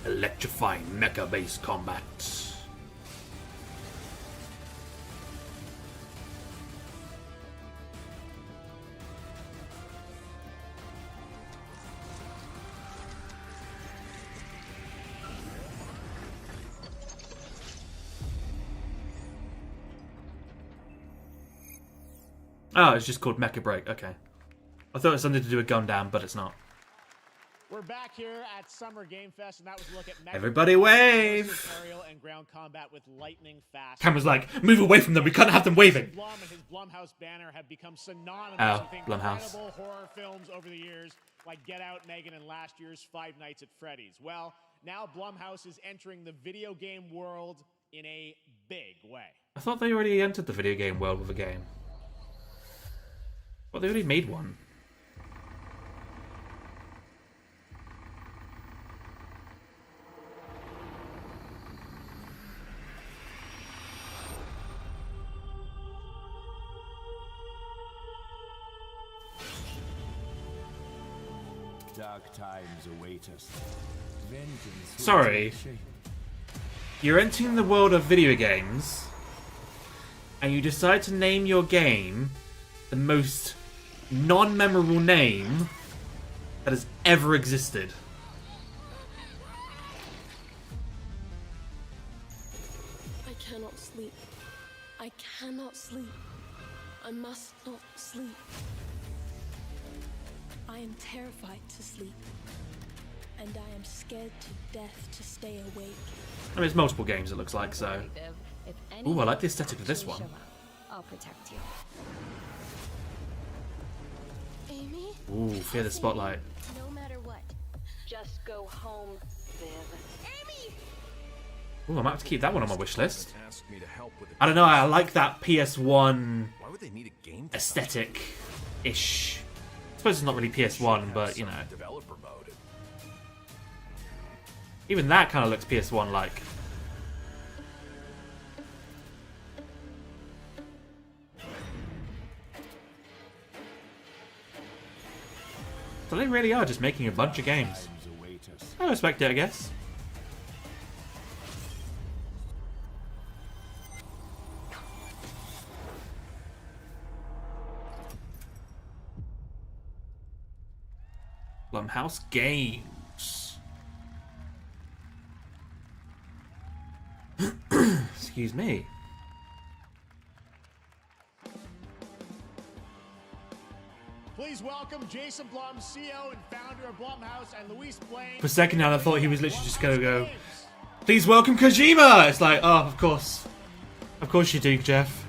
Electrifying mecha-based combat. Oh, it's just called Mecha Break. Okay. I thought it was something to do with Gundam, but it's not.
We're back here at Summer Game Fest, and that was a look at Mecha
Everybody wave!
aerial and ground combat with lightning fast.
Camera's like, move away from them. We can't have them waving.
Blum and his Blumhouse banner have become synonymous
Oh,
with
Blumhouse.
incredible horror films over the years, like Get Out, Megan, and last year's Five Nights at Freddy's. Well, now Blumhouse is entering the video game world in a big way.
I thought they already entered the video game world with a game. Well, they already made one.
Dark times await us. Vengeance will
Sorry.
take shape.
You're entering the world of video games, and you decide to name your game the most non-memorable name that has ever existed.
I cannot sleep. I cannot sleep. I must not sleep. I am terrified to sleep. And I am scared to death to stay awake.
I mean, it's multiple games, it looks like, so... Ooh, I like the aesthetic of this one.
I'll protect you. Amy?
Ooh, fear the spotlight.
No matter what, just go home, Viv. Amy!
Ooh, I might have to keep that one on my wish list.
Asked me to help with
I don't know, I like that PS1
Why would they need a game
aesthetic-ish. I suppose it's not really PS1, but, you know.
developer mode?
Even that kind of looks PS1-like. So they really are just making a bunch of games. I respect it, I guess. Blumhouse Games. Excuse me.
Please welcome Jason Blum, CEO and founder of Blumhouse, and Luis Blaine.
For a second now, I thought he was literally just going to go, please welcome Kojima! It's like, oh, of course. Of course you do, Jeff.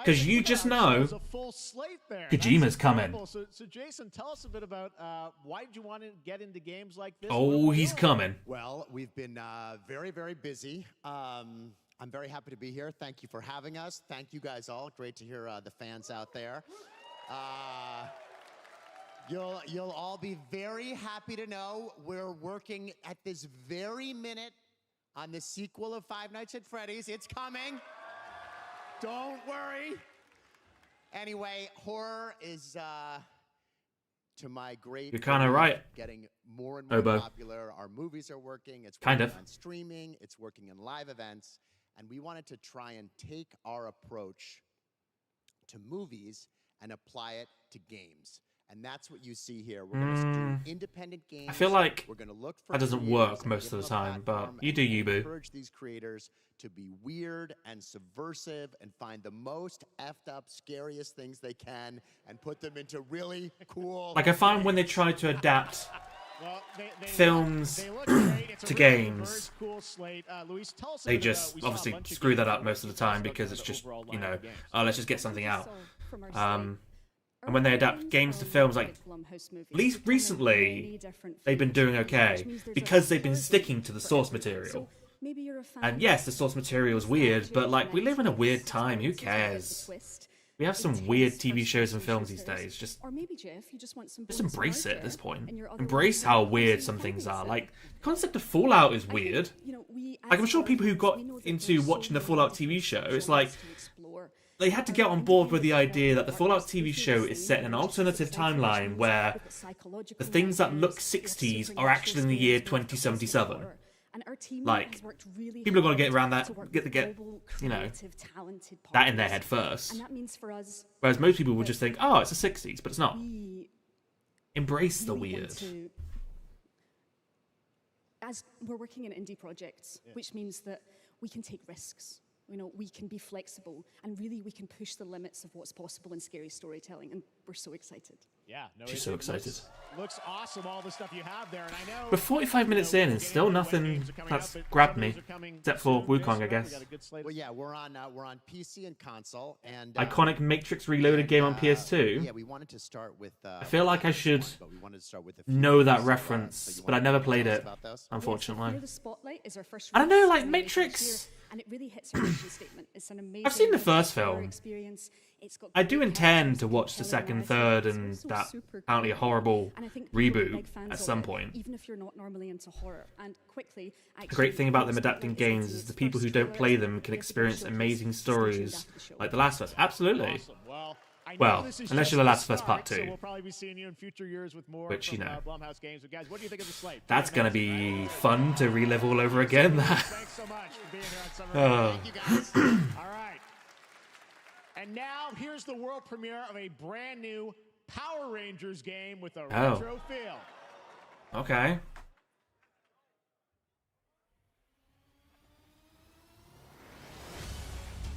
Because you just know Kojima's coming.
So Jason, tell us a bit about why did you want to get into games like this?
Oh, he's coming.
Well, we've been very, very busy. I'm very happy to be here. Thank you for having us. Thank you guys all. Great to hear the fans out there. You'll all be very happy to know we're working at this very minute on the sequel of Five Nights at Freddy's. It's coming. Don't worry. Anyway, horror is, to my great...
You're kind of right.
Getting more and more
Oboe.
popular. Our movies are working. It's
Kind
working
of.
on streaming. It's working in live events. And we wanted to try and take our approach to movies and apply it to games. And that's what you see here. We're going to do independent games.
I feel like
we're going to look for
that doesn't
creators
work
and
most
give
of the
them a
time, but
platform
you do
and
you, boo.
encourage these creators to be weird and subversive and find the most effed up, scariest things they can and put them into really cool.
Like, I find when they try to adapt films to games, they just obviously screw that up most of the time because it's just, you know, oh, let's just get something out. And when they adapt games to films, like, at least recently, they've been doing okay because they've been sticking to the source material. And yes, the source material is weird, but, like, we live in a weird time. Who cares? We have some weird TV shows and films these days. Just embrace it at this point. Embrace how weird some things are. Like, the concept of Fallout is weird. Like, I'm sure people who got into watching the Fallout TV show, it's like, they had to get on board with the idea that the Fallout TV show is set in an alternative timeline where the things that look 60s are actually in the year 2077. Like, people are going to get around that, get you know, that in their head first. Whereas most people would just think, oh, it's the 60s, but it's not. Embrace the weird.
As we're working in indie projects, which means that we can take risks. You know, we can be flexible, and really we can push the limits of what's possible in scary storytelling, and we're so excited.
Yeah, no,
She's so excited.
Looks awesome, all the stuff you have there, and I know
We're 45 minutes in and still nothing that's grabbed me, except for Wukong, I guess.
Well, yeah, we're on PC and console, and
Iconic Matrix Reloaded game on PS2.
Yeah, we wanted to start with.
I feel like I should know that reference, but I never played it, unfortunately. I don't know, like Matrix.
And it really hits our mission statement. It's an amazing.
I've seen the first film.
Experience. It's got
I do intend to watch the second, third, and that apparently horrible reboot at some point.
Even if you're not normally into horror, and quickly.
The great thing about them adapting games is the people who don't play them can experience amazing stories like The Last of Us. Absolutely. Well, unless you're The Last of Us Part 2.
We'll probably be seeing you in future years with more
which, you
from,
know,
Blumhouse Games. But guys, what do you think of the slate?
That's going to be fun to relive all over again.
Thanks so much for being here on Summer. Thank you guys. All right. And now, here's the world premiere of a brand new Power Rangers game with a retro feel.
Okay.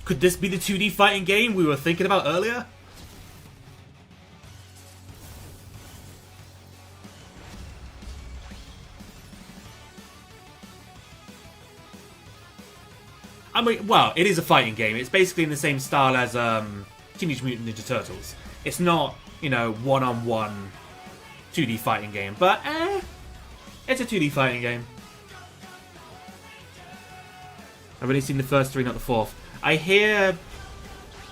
Could this be the 2D fighting game we were thinking about earlier? I mean, well, it is a fighting game. It's basically in the same style as Teenage Mutant Ninja Turtles. It's not, you know, one-on-one 2D fighting game, but it's a 2D fighting game. I've only seen the first three, not the fourth. I hear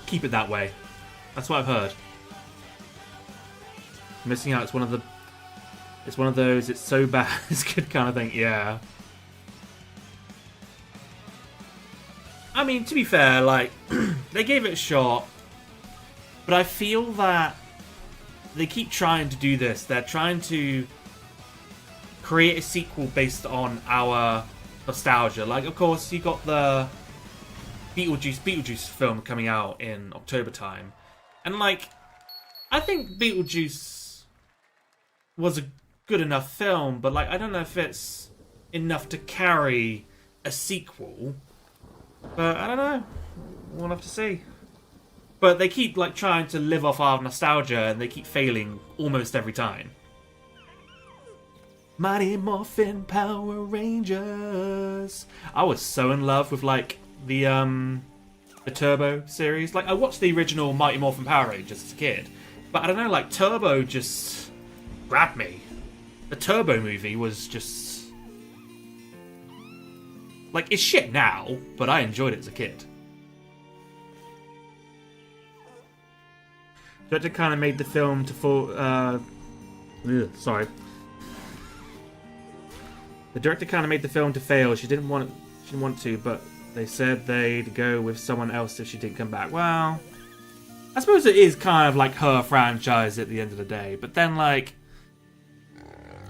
keep it that way. That's what I've heard. Missing out. It's one of those. It's so bad. It's good kind of thing. Yeah. I mean, to be fair, like, they gave it a shot, but I feel that they keep trying to do this. They're trying to create a sequel based on our nostalgia. Like, of course, you got the Beetlejuice film coming out in October time, and, like, I think Beetlejuice was a good enough film, but, like, I don't know if it's enough to carry a sequel. But I don't know. We'll have to see. But they keep like trying to live off our nostalgia, and they keep failing almost every time. Mighty Morphin Power Rangers. I was so in love with like the Turbo series. Like I watched the original Mighty Morphin Power Rangers as a kid, but I don't know. Like Turbo just grabbed me. The Turbo movie was just. Like, it's shit now, but I enjoyed it as a kid. Director kind of made the film to fall... sorry. The director kind of made the film to fail. She didn't want to, but they said they'd go with someone else if she didn't come back. Well, I suppose it is kind of like her franchise at the end of the day. But then, like...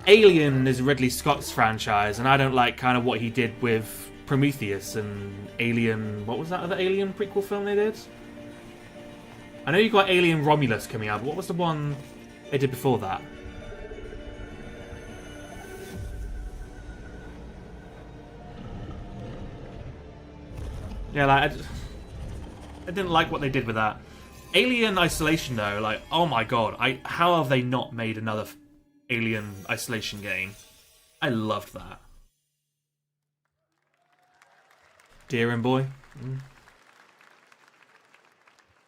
Alien is Ridley Scott's franchise, and I don't like kind of what he did with Prometheus and Alien. What was that other Alien prequel film they did? I know you got Alien Romulus coming out, but what was the one they did before that? Yeah, like I didn't like what they did with that. Alien Isolation, though, like, oh my god, how have they not made another Alien Isolation game? I loved that. Deer and Boy.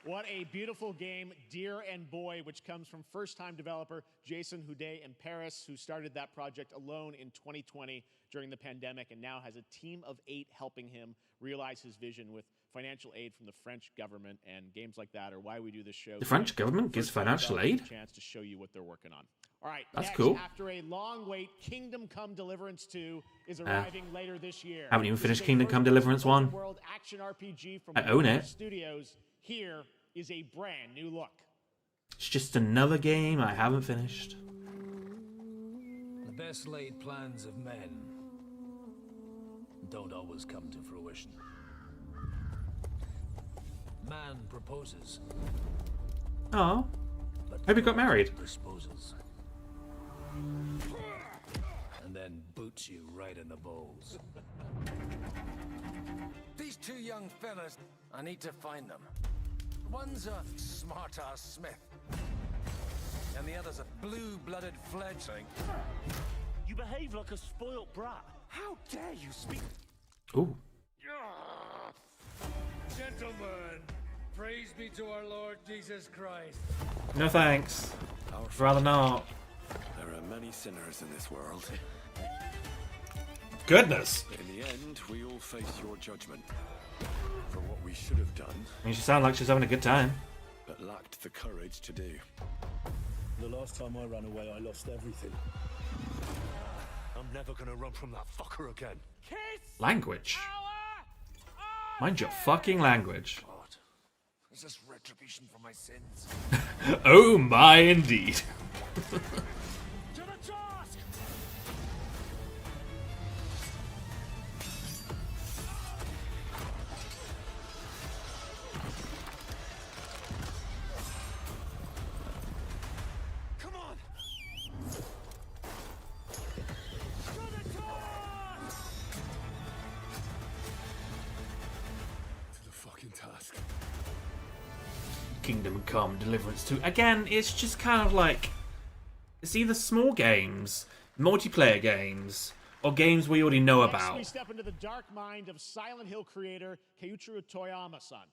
What a beautiful game, Deer and Boy, which comes from first-time developer Jason Houdet in Paris, who started that project alone in 2020 during the pandemic and now has a team of 8 helping him realize his vision with financial aid from the French government. And games like that are why we do this show.
The French government gives financial aid?
A chance to show you what they're working on. All right,
that's
next,
cool.
After a long wait, Kingdom Come Deliverance 2 is arriving later this year.
Haven't even finished Kingdom Come Deliverance 1.
World action RPG from
I own it.
Studios. Here is a brand new look.
It's just another game I haven't finished.
The best laid plans of men don't always come to fruition. Man proposes.
Oh, hope you got married.
Disposes. And then boots you right in the balls. These 2 young fellas, I need to find them. One's a smart-ass Smith, and the other's a blue-blooded fledgling.
You behave like a spoilt brat. How dare you speak?
Ooh.
Gentlemen, praise be to our Lord Jesus Christ.
No thanks. Rather not.
There are many sinners in this world.
Goodness.
In the end, we all face your judgment for what we should have done.
I mean, she sounds like she's having a good time.
But lacked the courage to do.
The last time I ran away, I lost everything. I'm never gonna run from that fucker again.
Language. Mind your fucking language.
God, is this retribution for my sins?
Oh my, indeed.
To the task! Come on!
To the fucking task.
Kingdom Come Deliverance 2. Again, it's just kind of like... It's either small games, multiplayer games, or games we already know
Next,
about.
we step into the dark mind of Silent Hill creator Keiichiro Toyama-san.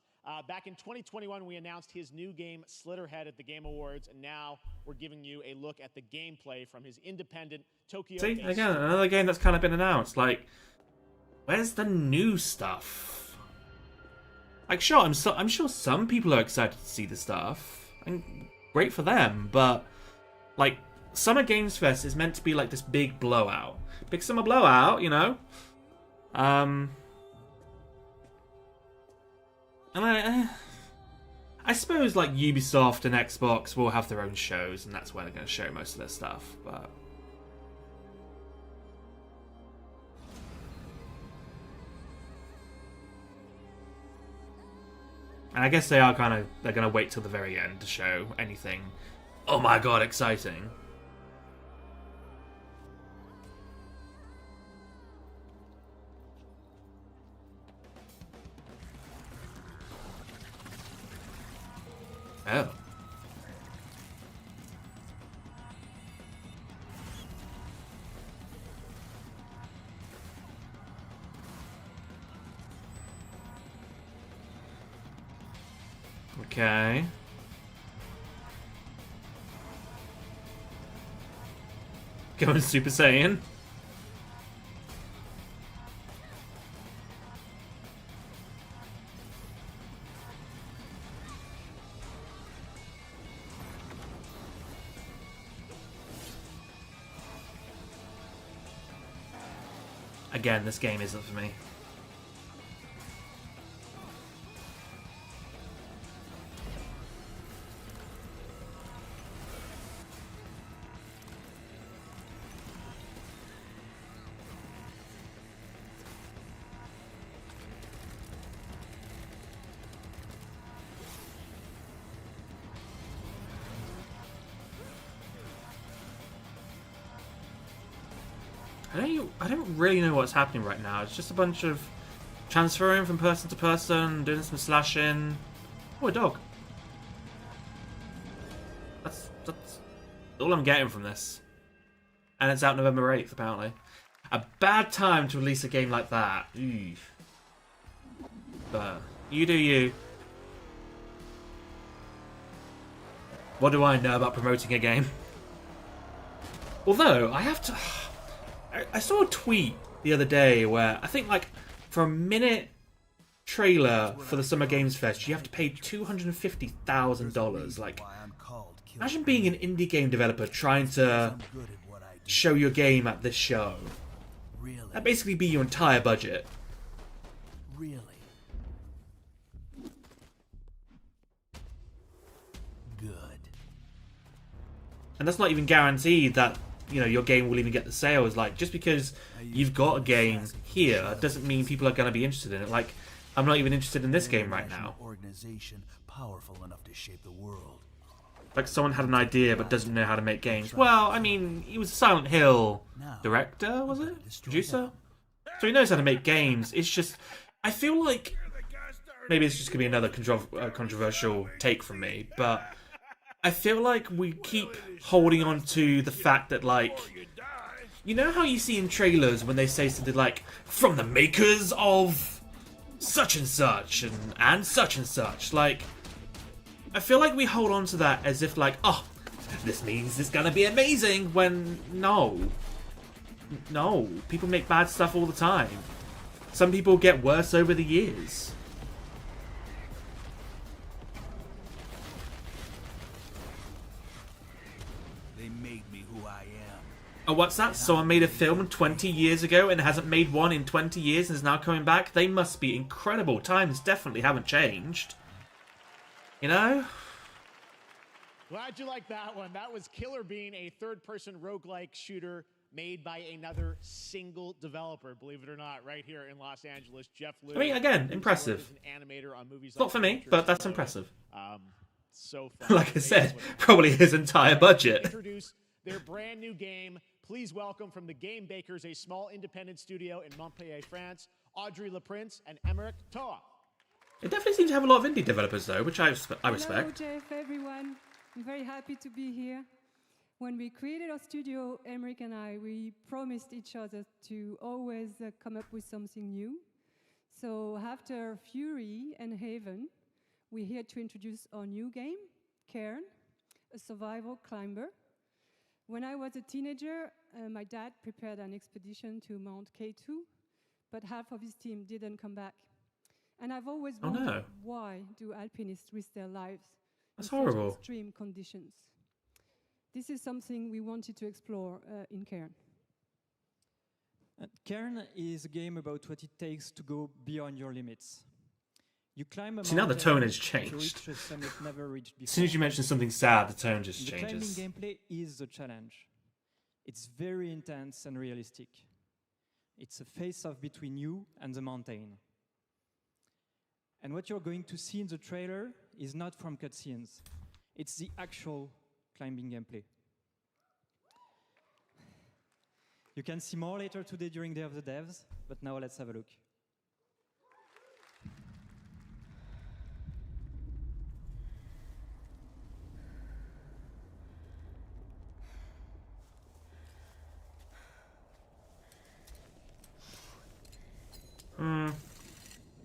Back in 2021, we announced his new game, Slitterhead, at the Game Awards, and now we're giving you a look at the gameplay from his independent Tokyo.
See, again, another game that's kind of been announced. Like, where's the new stuff? Like, sure, I'm sure some people are excited to see the stuff, and great for them. But like, Summer Games Fest is meant to be like this big blowout, big summer blowout, you know. And I suppose like Ubisoft and Xbox will have their own shows, and that's where they're going to show most of their stuff. But and I guess they're going to wait till the very end to show anything. Oh my god, exciting! Oh. Okay. Going Super Saiyan. Again, this game isn't for me. I don't really know what's happening right now. It's just a bunch of transferring from person to person, doing some slashing. Oh, a dog. That's all I'm getting from this. And it's out November 8th, apparently. A bad time to release a game like that. Ew. But you do you. What do I know about promoting a game? Although, I have to... I saw a tweet the other day where I think, like, for a minute trailer for the Summer Games Fest, you have to pay $250,000. Like, imagine being an indie game developer trying to show your game at this show. That'd basically be your entire budget.
Really? Good.
And that's not even guaranteed that, you know, your game will even get the sales. Like, just because you've got a game here doesn't mean people are going to be interested in it. Like, I'm not even interested in this game right now.
Organization powerful enough to shape the world.
Like, someone had an idea but doesn't know how to make games. Well, I mean, he was a Silent Hill director, was it? Producer? So he knows how to make games. It's just, I feel like, maybe it's just going to be another controversial take from me, but I feel like we keep holding on to the fact that, like, you know how you see in trailers when they say something like, from the makers of such and such and such and such. Like, I feel like we hold on to that as if, like, oh, this means it's gonna be amazing, when no. No. People make bad stuff all the time. Some people get worse over the years.
They made me who I am.
Oh, what's that? Someone made a film 20 years ago and hasn't made one in 20 years and is now coming back? They must be incredible. Times definitely haven't changed. You know?
Glad you liked that one. That was Killer Bean, a third-person roguelike shooter made by another single developer, believe it or not, right here in Los Angeles. Jeff Liu.
I mean, again, impressive.
An animator on movies
Not for me, but that's impressive.
So fun.
Like I said, probably his entire budget.
Introduce their brand new game. Please welcome from the Game Bakers, a small independent studio in Montpellier, France, Audrey Laprince and Emmerich Toa.
It definitely seems to have a lot of indie developers, though, which I respect.
Hello, Jeff, everyone. I'm very happy to be here. When we created our studio, Emmerich and I, we promised each other to always come up with something new. So after Fury and Haven, we're here to introduce our new game, Cairn, a survival climber. When I was a teenager, my dad prepared an expedition to Mount K2, but half of his team didn't come back. And I've always wondered, why do alpinists risk their lives in such extreme conditions? This is something we wanted to explore in Cairn.
Cairn is a game about what it takes to go beyond your limits. You climb a
See, now the tone has changed.
To reach a summit never reached before.
As soon as you mention something sad, the tone just changes.
The climbing gameplay is the challenge. It's very intense and realistic. It's a face-off between you and the mountain. And what you're going to see in the trailer is not from cutscenes. It's the actual climbing gameplay. You can see more later today during Day of the Devs, but now let's have a look.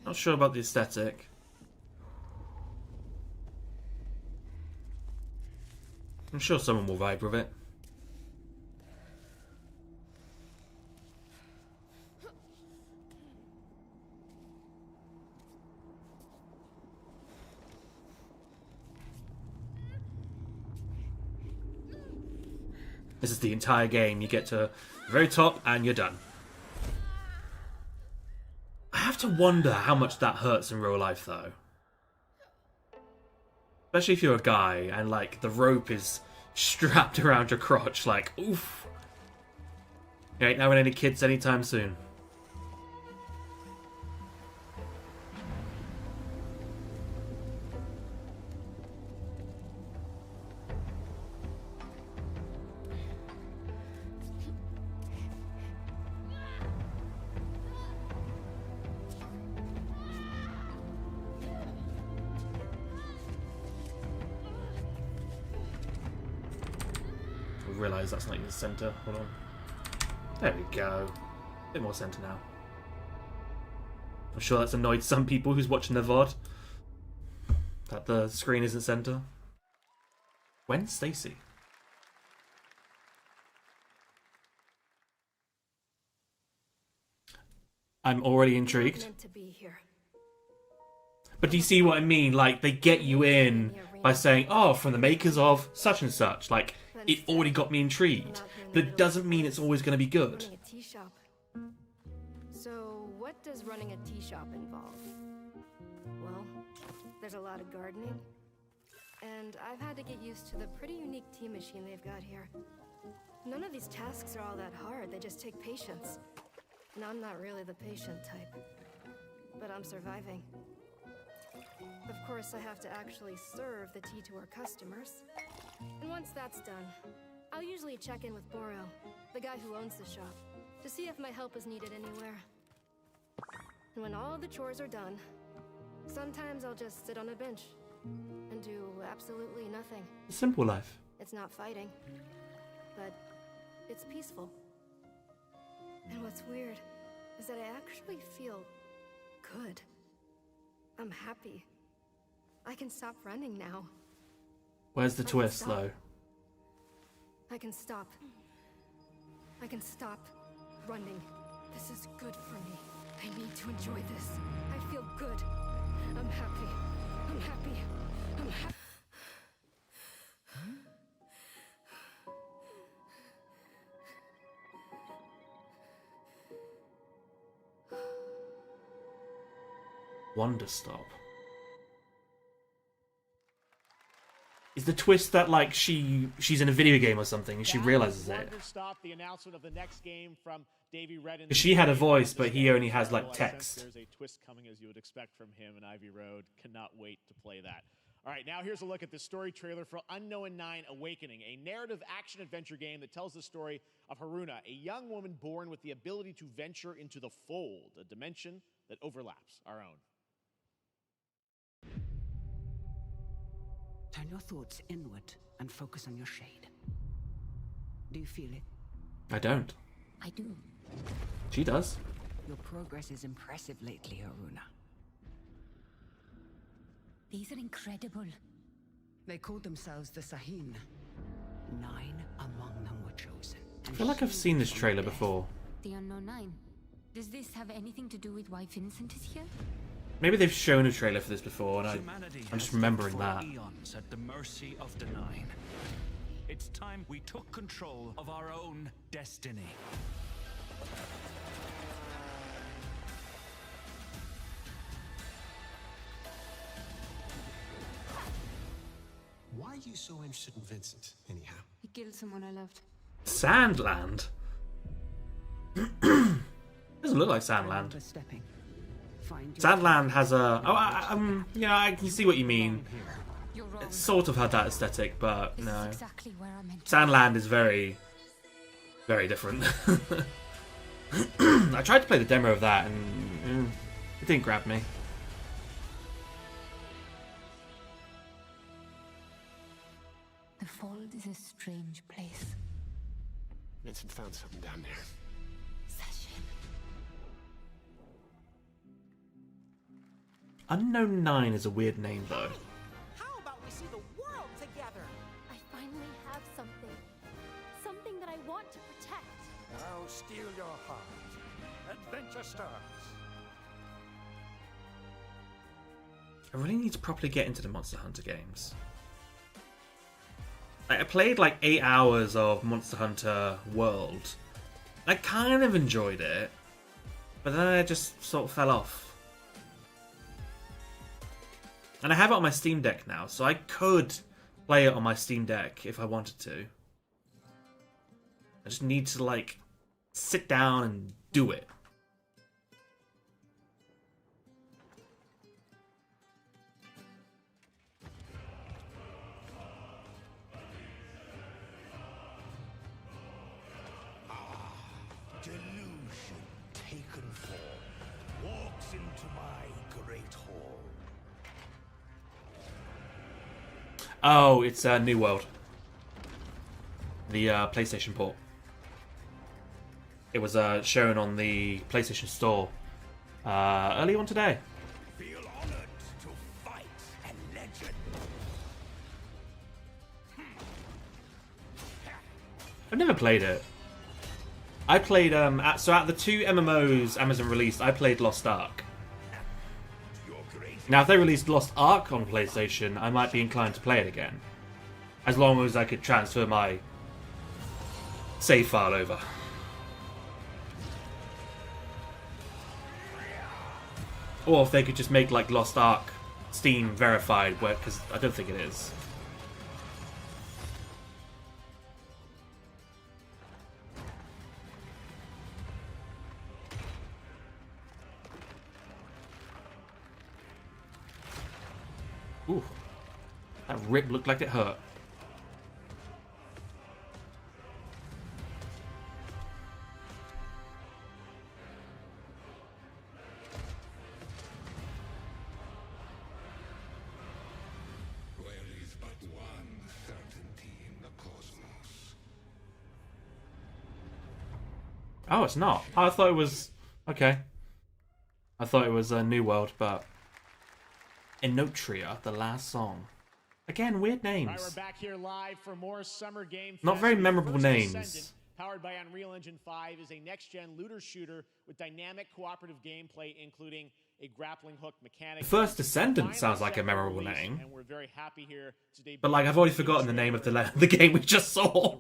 Not sure about the aesthetic. I'm sure someone will vibe with it. This is the entire game. You get to the very top and you're done. I have to wonder how much that hurts in real life, though. Especially if you're a guy and, like, the rope is strapped around your crotch. Like, oof. You ain't having any kids anytime soon. realise that's not even the centre. Hold on. There we go. A bit more centre now. I'm sure that's annoyed some people who's watching the VOD. That the screen isn't centre. When's Stacy? I'm already intrigued.
Meant to be here.
But do you see what I mean? Like, they get you in by saying, oh, from the makers of such and such. Like, it already got me intrigued. But it doesn't mean it's always going to be good.
Running a tea shop. So, what does running a tea shop involve? Well, there's a lot of gardening. And I've had to get used to the pretty unique tea machine they've got here. None of these tasks are all that hard. They just take patience. And I'm not really the patient type. But I'm surviving. Of course, I have to actually serve the tea to our customers. And once that's done, I'll usually check in with Boro, the guy who owns the shop, to see if my help is needed anywhere. And when all the chores are done, sometimes I'll just sit on a bench and do absolutely nothing.
A simple life.
It's not fighting, but it's peaceful. And what's weird is that I actually feel good. I'm happy. I can stop running now.
Where's the twist, though?
I can stop. I can stop running. This is good for me. I need to enjoy this. I feel good. I'm happy. I'm happy. I'm happy.
Wonder stop. Is the twist that like she's in a video game or something and she realizes it?
Stop, the announcement of the next game from Davey Redden.
She had a voice, but he only has like text.
There's a twist coming as you would expect from him in Ivy Road. Cannot wait to play that. All right, now here's a look at the story trailer for Unknown 9 Awakening, a narrative action-adventure game that tells the story of Haruna, a young woman born with the ability to venture into the fold, a dimension that overlaps our own.
Turn your thoughts inward and focus on your shade. Do you feel it?
I don't.
I do.
She does.
Your progress is impressive lately, Haruna. These are incredible. They called themselves the Sahin. 9 among them were chosen.
I feel like I've seen this trailer before.
The Unknown 9. Does this have anything to do with why Vincent is here?
Maybe they've shown a trailer for this before, and I'm just remembering that.
Eons at the mercy of the Nine. It's time we took control of our own destiny.
Why are you so interested in Vincent, anyhow?
He killed someone I loved.
Sandland? Doesn't look like Sandland. Sandland has a... Oh, yeah, I can see what you mean. It sort of had that aesthetic, but no.
Exactly where I meant.
Sandland is very, very different. I tried to play the demo of that, and it didn't grab me.
The Fold is a strange place.
Vincent found something down there.
Unknown 9 is a weird name, though.
How about we see the world together?
I finally have something. Something that I want to protect.
Now steel your heart. Adventure starts.
I really need to properly get into the Monster Hunter games. I played like 8 hours of Monster Hunter World. I kind of enjoyed it, but then I just sort of fell off. And I have it on my Steam Deck now, so I could play it on my Steam Deck if I wanted to. I just need to, like, sit down and do it.
Delusion taken form walks into my great hall.
Oh, it's New World. the PlayStation port. It was shown on the PlayStation Store early on today.
Feel honored to fight a legend.
I've never played it. I played so out of the 2 MMOs Amazon released, I played Lost Ark. Now, if they released Lost Ark on PlayStation, I might be inclined to play it again, as long as I could transfer my save file over. Or if they could just make like Lost Ark Steam verified, because I don't think it is. Ooh, that rip looked like it hurt.
There is but one certainty in the cosmos.
Oh, it's not. I thought it was... Okay. I thought it was a New World, but... Enotria, the last song. Again, weird names.
All right, we're back here live for more Summer Game Fest.
Not very memorable
First
names.
Descendant, powered by Unreal Engine 5, is a next-gen looter shooter with dynamic cooperative gameplay, including a grappling hook mechanic.
First Descendant sounds like a memorable
Release,
name.
and we're very happy here today.
But like, I've already forgotten the name of the game we just saw.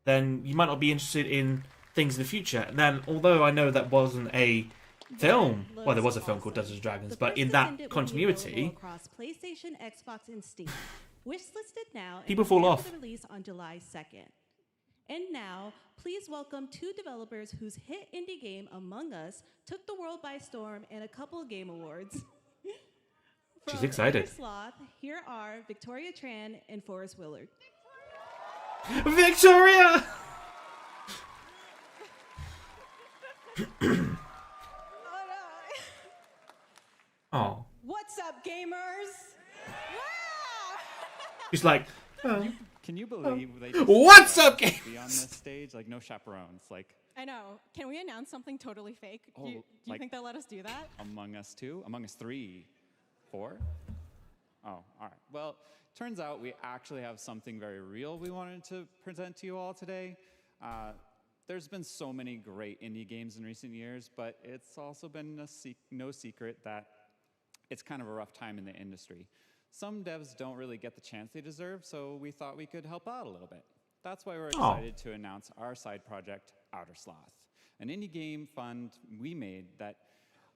Then you might not be interested in things in the future. And then, although I know that wasn't a film, well, there was a film called Dungeons and Dragons, but in that continuity,
across PlayStation, Xbox, and Steam, wishlisted now, and
People fall
prepared
off.
for the release on July 2nd. And now, please welcome 2 developers whose hit indie game Among Us took the world by storm and a couple game awards.
She's excited.
Inner Sloth, here are Victoria Tran and Forrest Willard.
Victoria! Oh.
What's up, gamers?
She's like,
Can you believe they
What's up,
be
gamers?
on this stage? Like, no chaperones. Like,
I know. Can we announce something totally fake?
Oh,
Do you
like-
think they'll let us do that?
Among Us 2? Among Us 3? 4? Oh, all right. Well, turns out we actually have something very real we wanted to present to you all today. There's been so many great indie games in recent years, but it's also been no secret that it's kind of a rough time in the industry. Some devs don't really get the chance they deserve, so we thought we could help out a little bit. That's why we're excited to announce our side project, Outer Sloth, an indie game fund we made that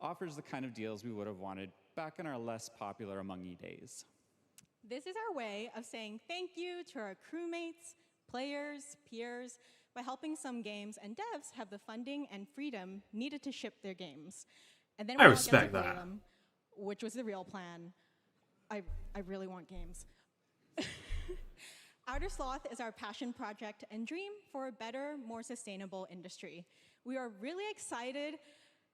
offers the kind of deals we would have wanted back in our less popular Among E days.
This is our way of saying thank you to our crewmates, players, peers, by helping some games and devs have the funding and freedom needed to ship their games. And then
I
we all get
respect
to play
that.
them, which was the real plan. I really want games. Outer Sloth is our passion project and dream for a better, more sustainable industry. We are really excited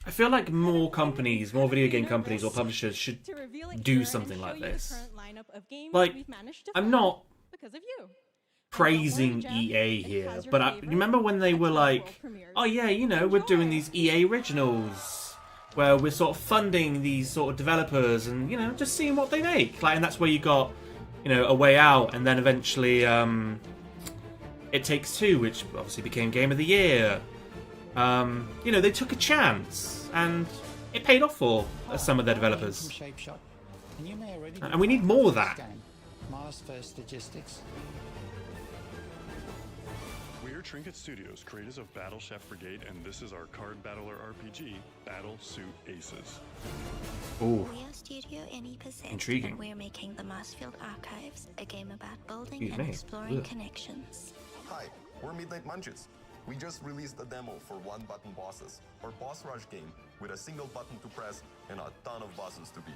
I feel like more companies, more video game companies or publishers should
to reveal it
do
here
something
and show
like
you the
this.
current lineup of games
Like,
we've managed to
I'm
find
not
because of you.
praising EA here, but I remember when they were like, oh yeah, you know, we're doing these EA originals where we're sort of funding these sort of developers and, you know, just seeing what they make. Like, and that's where you got, you know, A Way Out, and then eventually It Takes Two, which obviously became Game of the Year. You know, they took a chance and it paid off for some of their developers. And we need more of that.
Mars First Logistics.
We're Trinket Studios, creators of Battle Chef Brigade, and this is our card battler RPG, Battle Suit Aces.
Ooh.
We are Studio NE%,
Intriguing.
and we're making the Marsfield Archives, a game about building
Excuse
and
me.
exploring
Ugh.
connections.
Hi, we're Midnight Munches. We just released a demo for one-button bosses, our boss rush game with a single button to press and a ton of bosses to beat.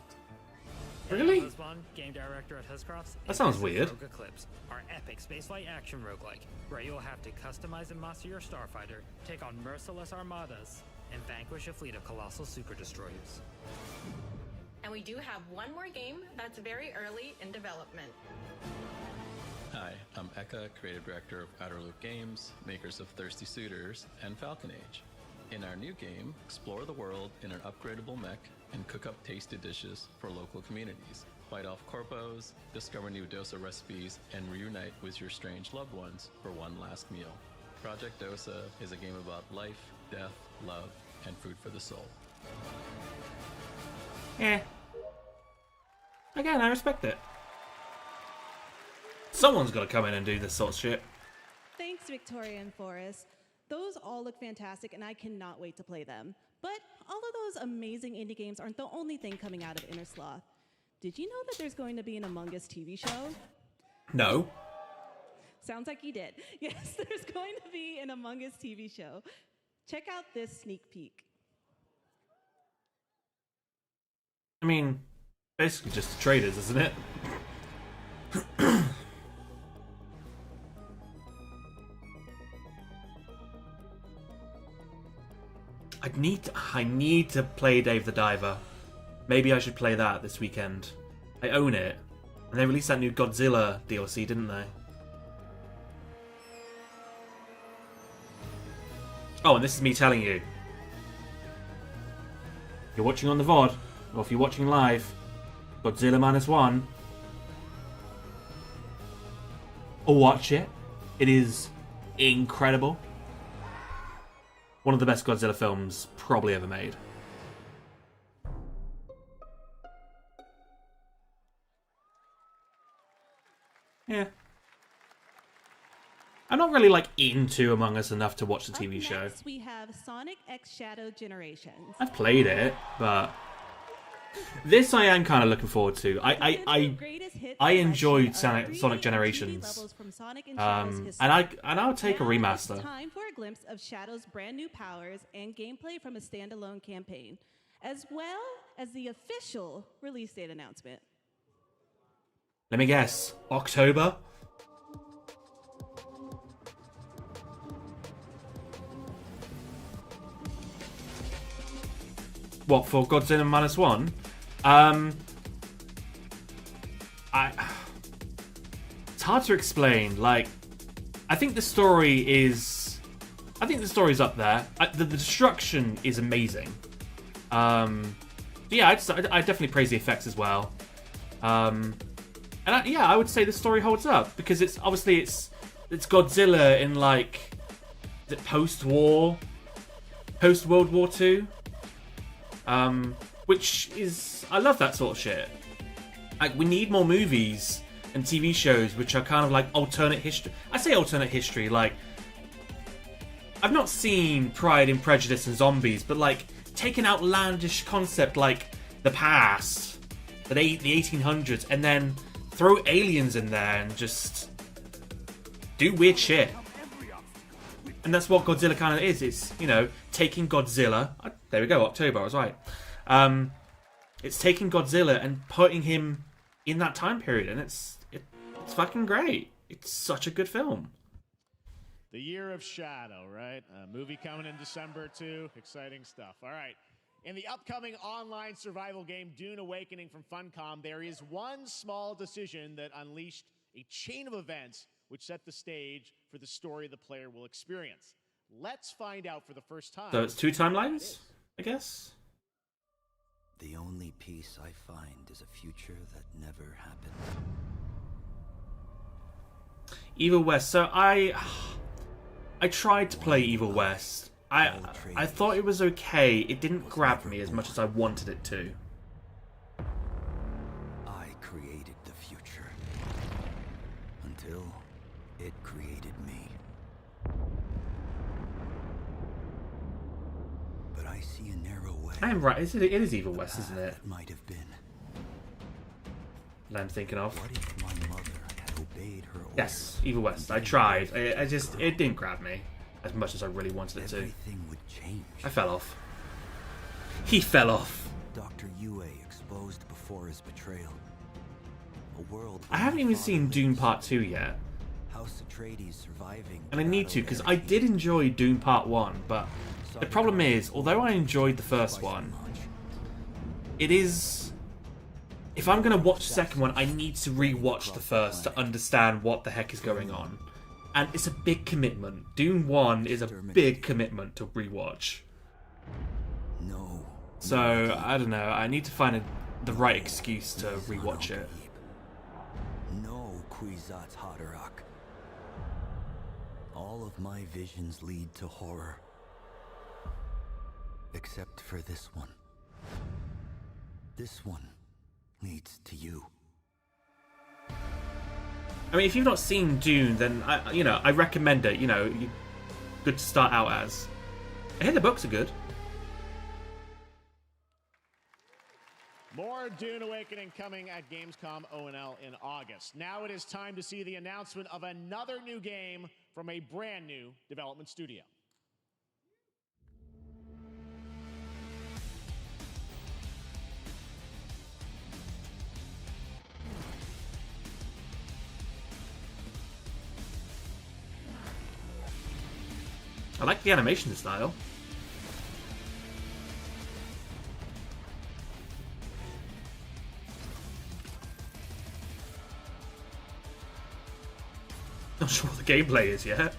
Really?
Osborne, game director at Huscrofts.
That sounds weird.
Rogue Eclipse, our epic spaceflight action roguelike, where you'll have to customize and master your starfighter, take on merciless armadas, and vanquish a fleet of colossal super destroyers.
And we do have one more game that's very early in development.
Hi, I'm Eka, creative director of Outer Loop Games, makers of Thirsty Suitors and Falcon Age. In our new game, explore the world in an upgradable mech and cook up tasty dishes for local communities. Fight off corpos, discover new dosa recipes, and reunite with your strange loved ones for one last meal. Project Dosa is a game about life, death, love, and food for the soul.
Eh. Again, I respect it. Someone's got to come in and do this sort of shit.
Thanks, Victoria and Forrest. Those all look fantastic, and I cannot wait to play them. But all of those amazing indie games aren't the only thing coming out of Inner Sloth. Did you know that there's going to be an Among Us TV show?
No.
Sounds like you did. Yes, there's going to be an Among Us TV show. Check out this sneak peek.
I mean, basically just the traders, isn't it? I need to play Dave the Diver. Maybe I should play that this weekend. I own it. And they released that new Godzilla DLC, didn't they? Oh, and this is me telling you. If you're watching on the VOD, or if you're watching live, Godzilla -1. Or watch it. It is incredible. One of the best Godzilla films probably ever made. Yeah. I'm not really like into Among Us enough to watch the TV show.
Next, we have Sonic X Shadow Generations.
I've played it, but this I am kind of looking forward to. I enjoyed Sonic Generations, and I'll take a remaster.
It's time for a glimpse of Shadow's brand new powers and gameplay from a standalone campaign, as well as the official release date announcement.
Let me guess, October? What, for Godzilla -1? It's hard to explain. Like, I think the story is up there. The destruction is amazing. Yeah, I definitely praise the effects as well. And I would say the story holds up because it's obviously it's Godzilla in like, is it post World War II? Which is, I love that sort of shit. Like, we need more movies and TV shows which are kind of like alternate history. I say alternate history, like, I've not seen Pride and Prejudice and Zombies, but like, take an outlandish concept like the past, the 1800s, and then throw aliens in there and just do weird shit. And that's what Godzilla kind of is. It's, you know, taking Godzilla. There we go, October, I was right. It's taking Godzilla and putting him in that time period, and it's fucking great. It's such a good film.
The Year of Shadow, right? A movie coming in December, too. Exciting stuff. All right. In the upcoming online survival game, Dune Awakening from Funcom, there is one small decision that unleashed a chain of events which set the stage for the story the player will experience. Let's find out for the first time.
So it's 2 timelines, I guess?
The only peace I find is a future that never happened.
Evil West. So I tried to play Evil West. I thought it was okay. It didn't grab me as much as I wanted it to.
I created the future until it created me. But I see a narrow way.
I am right. It is Evil West, isn't it?
That might have been.
That I'm thinking of.
What if my mother had obeyed her orders?
Yes, Evil West. I tried. I just, it didn't grab me as much as I really wanted it to.
Everything would change.
I fell off. He fell off.
Dr. Yue exposed before his betrayal. A world.
I haven't even seen Dune Part 2 yet.
House Atreides surviving.
And I need to, because I did enjoy Dune Part 1, but the problem is, although I enjoyed the first one, it is... If I'm going to watch the second one, I need to re-watch the first to understand what the heck is going on. And it's a big commitment. Dune 1 is a big commitment to re-watch.
No.
So, I don't know. I need to find the right excuse to re-watch it.
No, Kwisatz Haderach. All of my visions lead to horror. Except for this one. This one leads to you.
I mean, if you've not seen Dune, then I recommend it. You know, good to start out as. I hear the books are good.
More Dune Awakening coming at Gamescom O&L in August. Now it is time to see the announcement of another new game from a brand new development studio.
I like the animation style. Not sure what the gameplay is yet.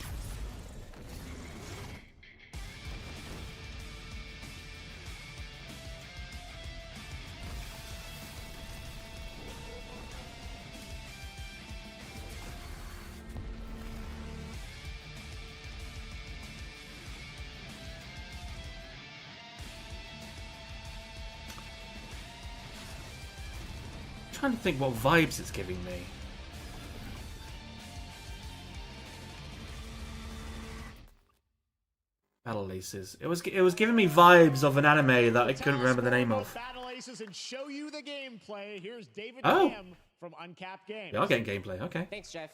I'm trying to think what vibes it's giving me. Battle Aces. It was giving me vibes of an anime that I couldn't remember the name of.
Battle Aces and show you the gameplay. Here's David
Oh.
Tam from Uncapped Games.
Yeah, I'll get gameplay. Okay.
Thanks, Jeff.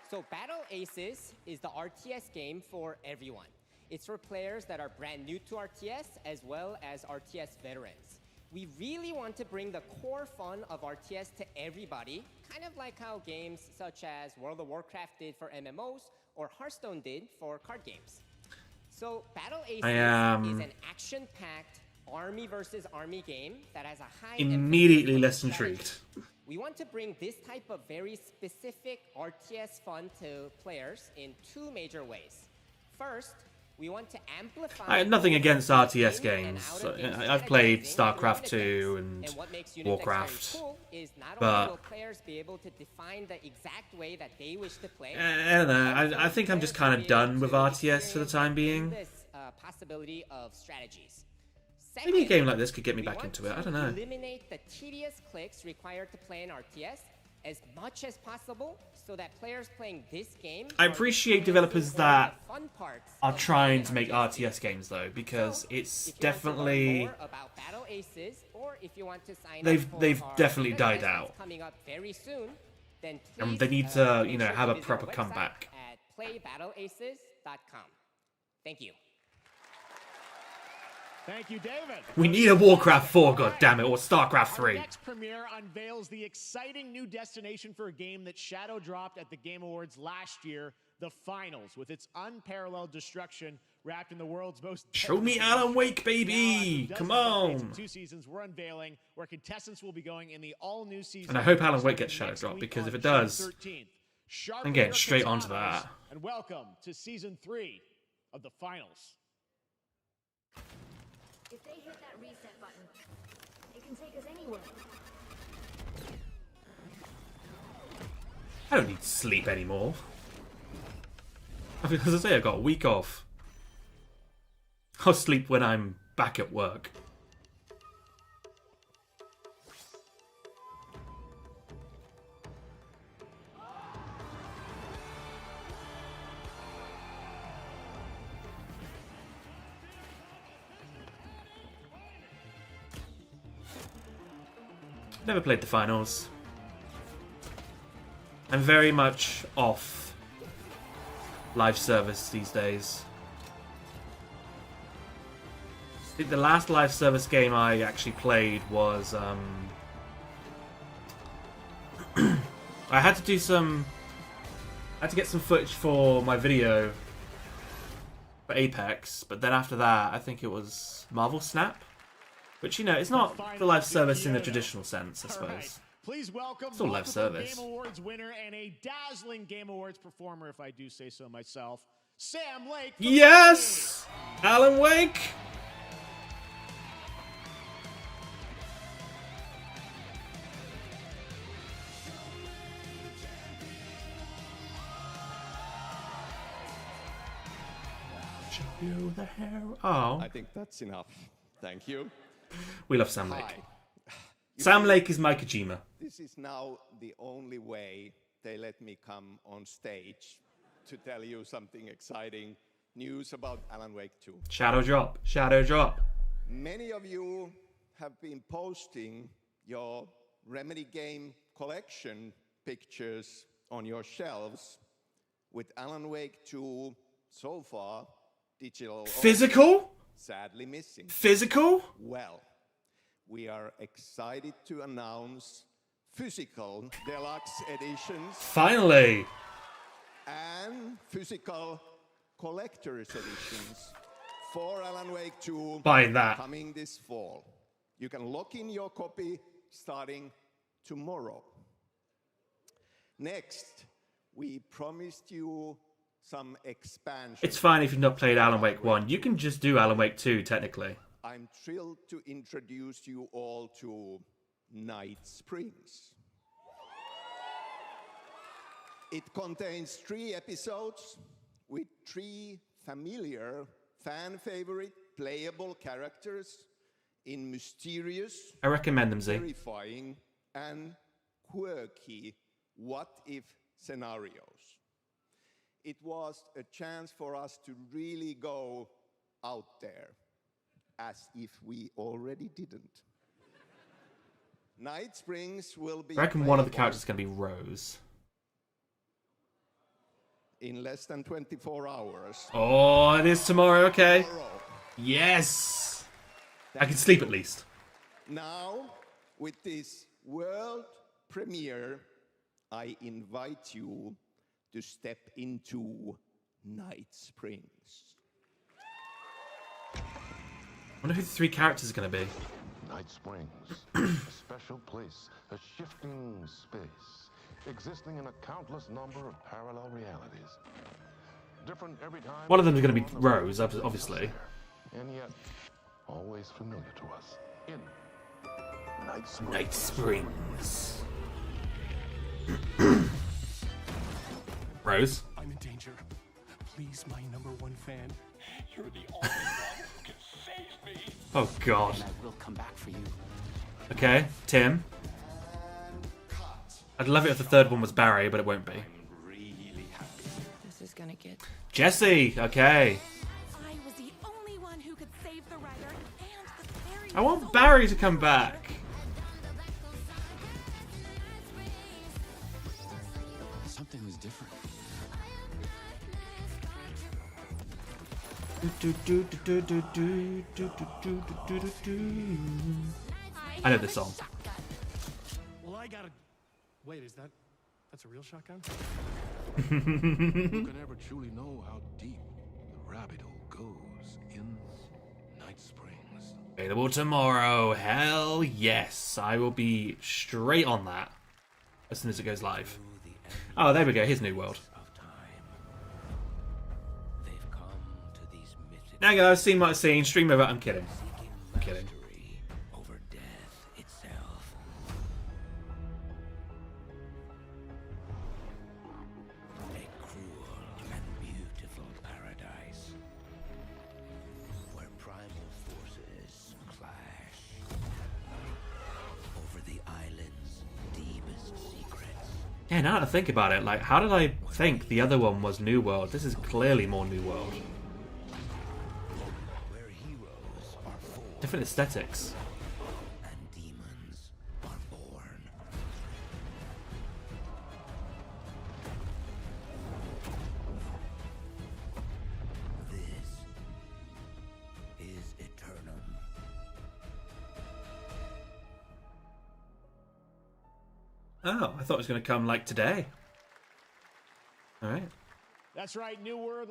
So Battle Aces is the RTS game for everyone. It's for players that are brand new to RTS as well as RTS veterans. We really want to bring the core fun of RTS to everybody, kind of like how games such as World of Warcraft did for MMOs or Hearthstone did for card games. So Battle Aces is an action-packed army versus army game that has a high
Immediately less
strategy.
intrigued.
We want to bring this type of very specific RTS fun to players in 2 major ways. First, we want to amplify...
I had nothing against RTS games. I've played StarCraft 2 and Warcraft. But
will players be able to define the exact way that they wish to play.
I don't know. I think I'm just kind of done with RTS for the time being.
This possibility of strategies.
Maybe a game like this could get me back into it. I don't know.
Eliminate the tedious clicks required to play an RTS as much as possible so that players playing this game...
I appreciate developers that are trying to make RTS games though, because it's definitely... They've definitely died out.
Coming up very soon, then
And they need to, you know, have a proper comeback.
At playbattleaces.com. Thank you.
Thank you, David.
We need a Warcraft 4, goddammit, or StarCraft 3.
Our next premiere unveils the exciting new destination for a game that shadow dropped at the Game Awards last year, the Finals, with its unparalleled destruction wrapped in the world's most...
Show me Alan Wake, baby! Come on!
2 seasons we're unveiling, where contestants will be going in the all-new season.
And I hope Alan Wake gets shadow dropped, because if it does, I'm getting straight onto that.
And welcome to Season 3 of the Finals.
If they hit that reset button, it can take us anywhere.
I don't need sleep anymore. I mean, as I say, I got a week off. I'll sleep when I'm back at work. Never played the finals. I'm very much off live service these days. I think the last live service game I actually played was I had to do some... I had to get some footage for my video for Apex, but then after that I think it was Marvel Snap. Which, you know, it's not the live service in the traditional sense, I suppose.
Please welcome
still live service.
Game Awards winner and a dazzling Game Awards performer, if I do say so myself, Sam Lake.
Yes! Alan Wake! Show you the hair. Oh.
I think that's enough. Thank you.
We love Sam Lake.
Hi.
Sam Lake is my Kojima.
This is now the only way they let me come on stage to tell you something exciting news about Alan Wake 2.
Shadow drop. Shadow drop.
Many of you have been posting your Remedy game collection pictures on your shelves with Alan Wake 2 so far digital.
Physical?
Sadly missing.
Physical?
Well, we are excited to announce physical deluxe editions.
Finally!
And physical collector's editions for Alan Wake 2
Buying that.
coming this fall. You can lock in your copy starting tomorrow. Next, we promised you some expansion.
It's fine if you've not played Alan Wake 1. You can just do Alan Wake 2, technically.
I'm thrilled to introduce you all to Night Springs. It contains 3 episodes with 3 familiar, fan-favorite, playable characters in mysterious,
I recommend them, Z.
terrifying, and quirky what-if scenarios. It was a chance for us to really go out there, as if we already didn't. Night Springs will be...
I reckon one of the characters is going to be Rose.
in less than 24 hours.
Oh, it is tomorrow, okay. Yes! I can sleep at least.
Now, with this world premiere, I invite you to step into Night Springs.
I wonder who the 3 characters are going to be.
Night Springs, a special place, a shifting space, existing in a countless number of parallel realities. Different every time.
One of them is going to be Rose, obviously.
And yet, always familiar to us in Night Springs.
Night Springs. Rose?
I'm in danger. Please, my #1 fan. You're the only one who can save me.
Oh god.
And I will come back for you.
Okay, Tim. I'd love it if the third one was Barry, but it won't be.
This is gonna get...
Jesse, okay.
I was the only one who could save the writer and the fairy.
I want Barry to come back.
Something was different.
I know this song.
Well, I gotta... Wait, that's a real shotgun?
Who can ever truly know how deep the rabbit hole goes in Night Springs?
Available tomorrow. Hell yes. I will be straight on that as soon as it goes live. Oh, there we go. Here's New World. Now guys, seen what I've seen. Stream over. I'm kidding. I'm kidding.
Over death itself. A cruel and beautiful paradise where primal forces clash over the island's deepest secrets.
Yeah, now that I think about it, like, how did I think the other one was New World? This is clearly more New World. Different aesthetics.
And demons are born. This is Eternum.
Oh, I thought it was going to come, like, today. Alright.
That's right, New World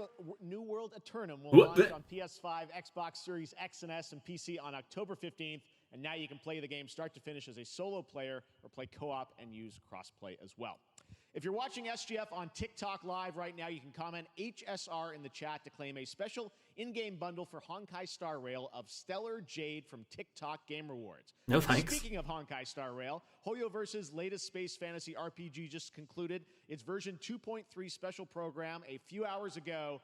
Eternum will
What?
launch on PS5, Xbox Series X and S, and PC on October 15th. And now you can play the game start to finish as a solo player or play co-op and use cross-play as well. If you're watching SGF on TikTok Live right now, you can comment HSR in the chat to claim a special in-game bundle for Honkai Star Rail of Stellar Jade from TikTok Game Rewards.
No thanks.
Speaking of Honkai Star Rail, Hoyoverse's latest space fantasy RPG just concluded its version 2.3 special program a few hours ago.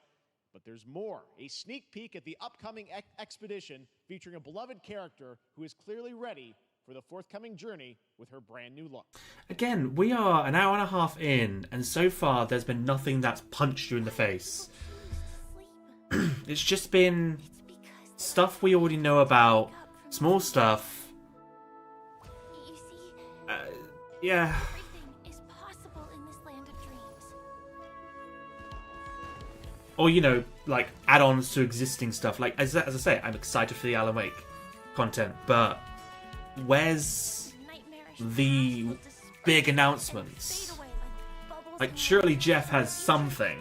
But there's more. A sneak peek at the upcoming expedition featuring a beloved character who is clearly ready for the forthcoming journey with her brand new look.
Again, we are an hour and a half in, and so far there's been nothing that's punched you in the face. It's just been stuff we already know about, small stuff. Yeah. Or, you know, like, add-ons to existing stuff. Like, as I say, I'm excited for the Alan Wake content, but where's the big announcements? Like, surely Jeff has something.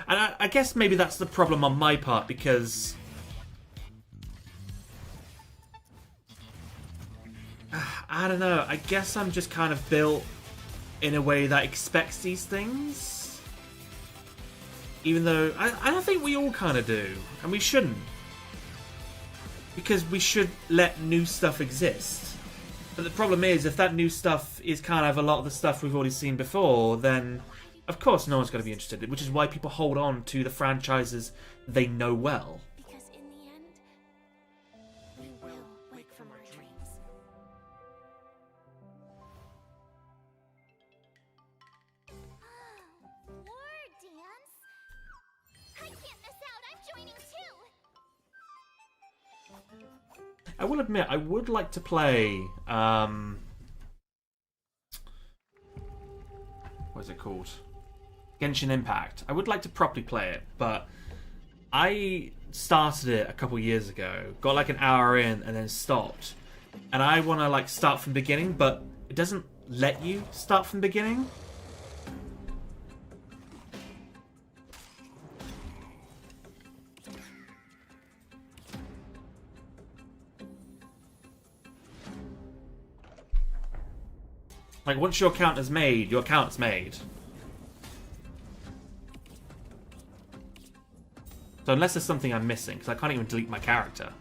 And I guess maybe that's the problem on my part, because I don't know, I guess I'm just kind of built in a way that expects these things. Even though I don't think we all kind of do, and we shouldn't. Because we should let new stuff exist. But the problem is, if that new stuff is kind of a lot of the stuff we've already seen before, then of course no one's going to be interested. Which is why people hold on to the franchises they know well.
Because in the end, we will wake from our dreams.
War dance? I can't miss out. I'm joining too.
I will admit, I would like to play, what is it called? Genshin Impact. I would like to properly play it, but I started it a couple years ago, got like an hour in, and then stopped. And I want to like start from the beginning, but it doesn't let you start from the beginning. Like, once your account is made, your account's made. So unless there's something I'm missing, because I can't even delete my character.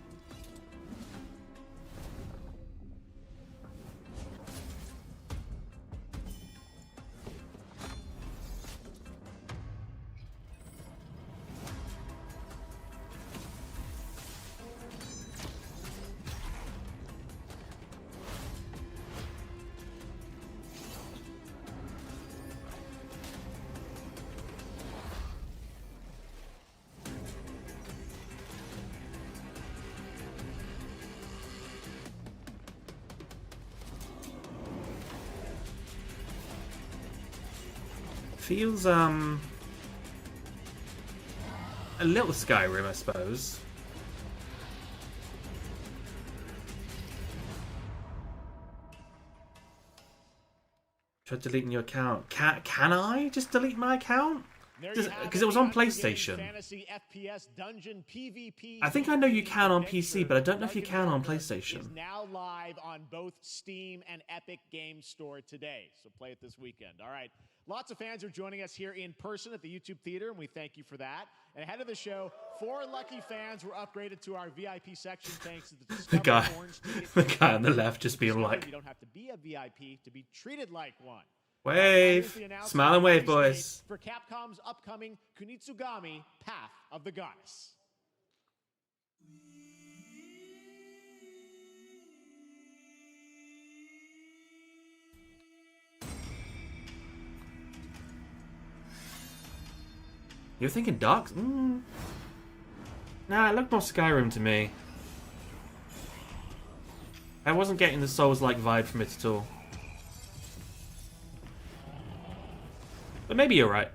Feels a little Skyrim, I suppose. Try deleting your account. Can I just delete my account? Because it was on PlayStation.
Fantasy FPS dungeon PvP.
I think I know you can on PC, but I don't know if you can on PlayStation.
Is now live on both Steam and Epic Games Store today. So play it this weekend. All right. Lots of fans are joining us here in person at the YouTube Theater, and we thank you for that. And ahead of the show, 4 lucky fans were upgraded to our VIP section thanks to the Discover Orange ticket.
The guy on the left just being like,
you don't have to be a VIP to be treated like one.
wave, smile and wave, boys.
For Capcom's upcoming Kunitsugami Path of the Goddess.
You're thinking Dark? Nah, it looked more Skyrim to me. I wasn't getting the Souls-like vibe from it at all. But maybe you're right.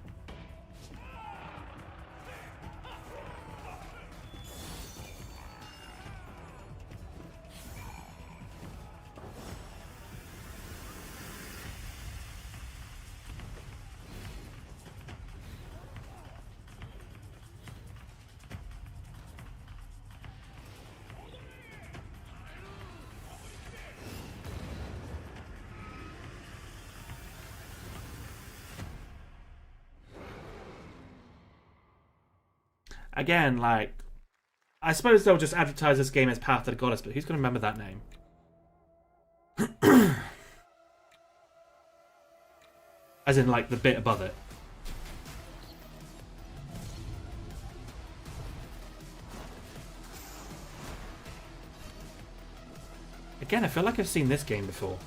Again, like, I suppose they'll just advertise this game as Path to the Goddess, but who's going to remember that name? As in, like, the bit above it. Again, I feel like I've seen this game before.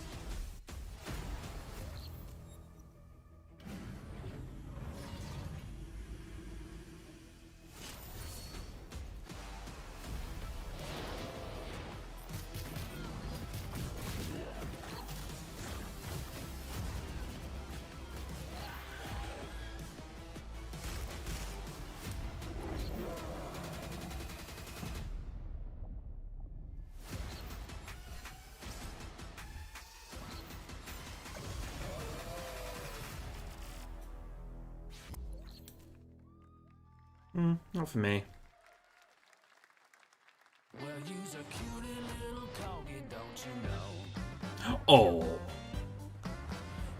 Not for me.
Well, you's a cutie little corgi, don't you know?
Oh.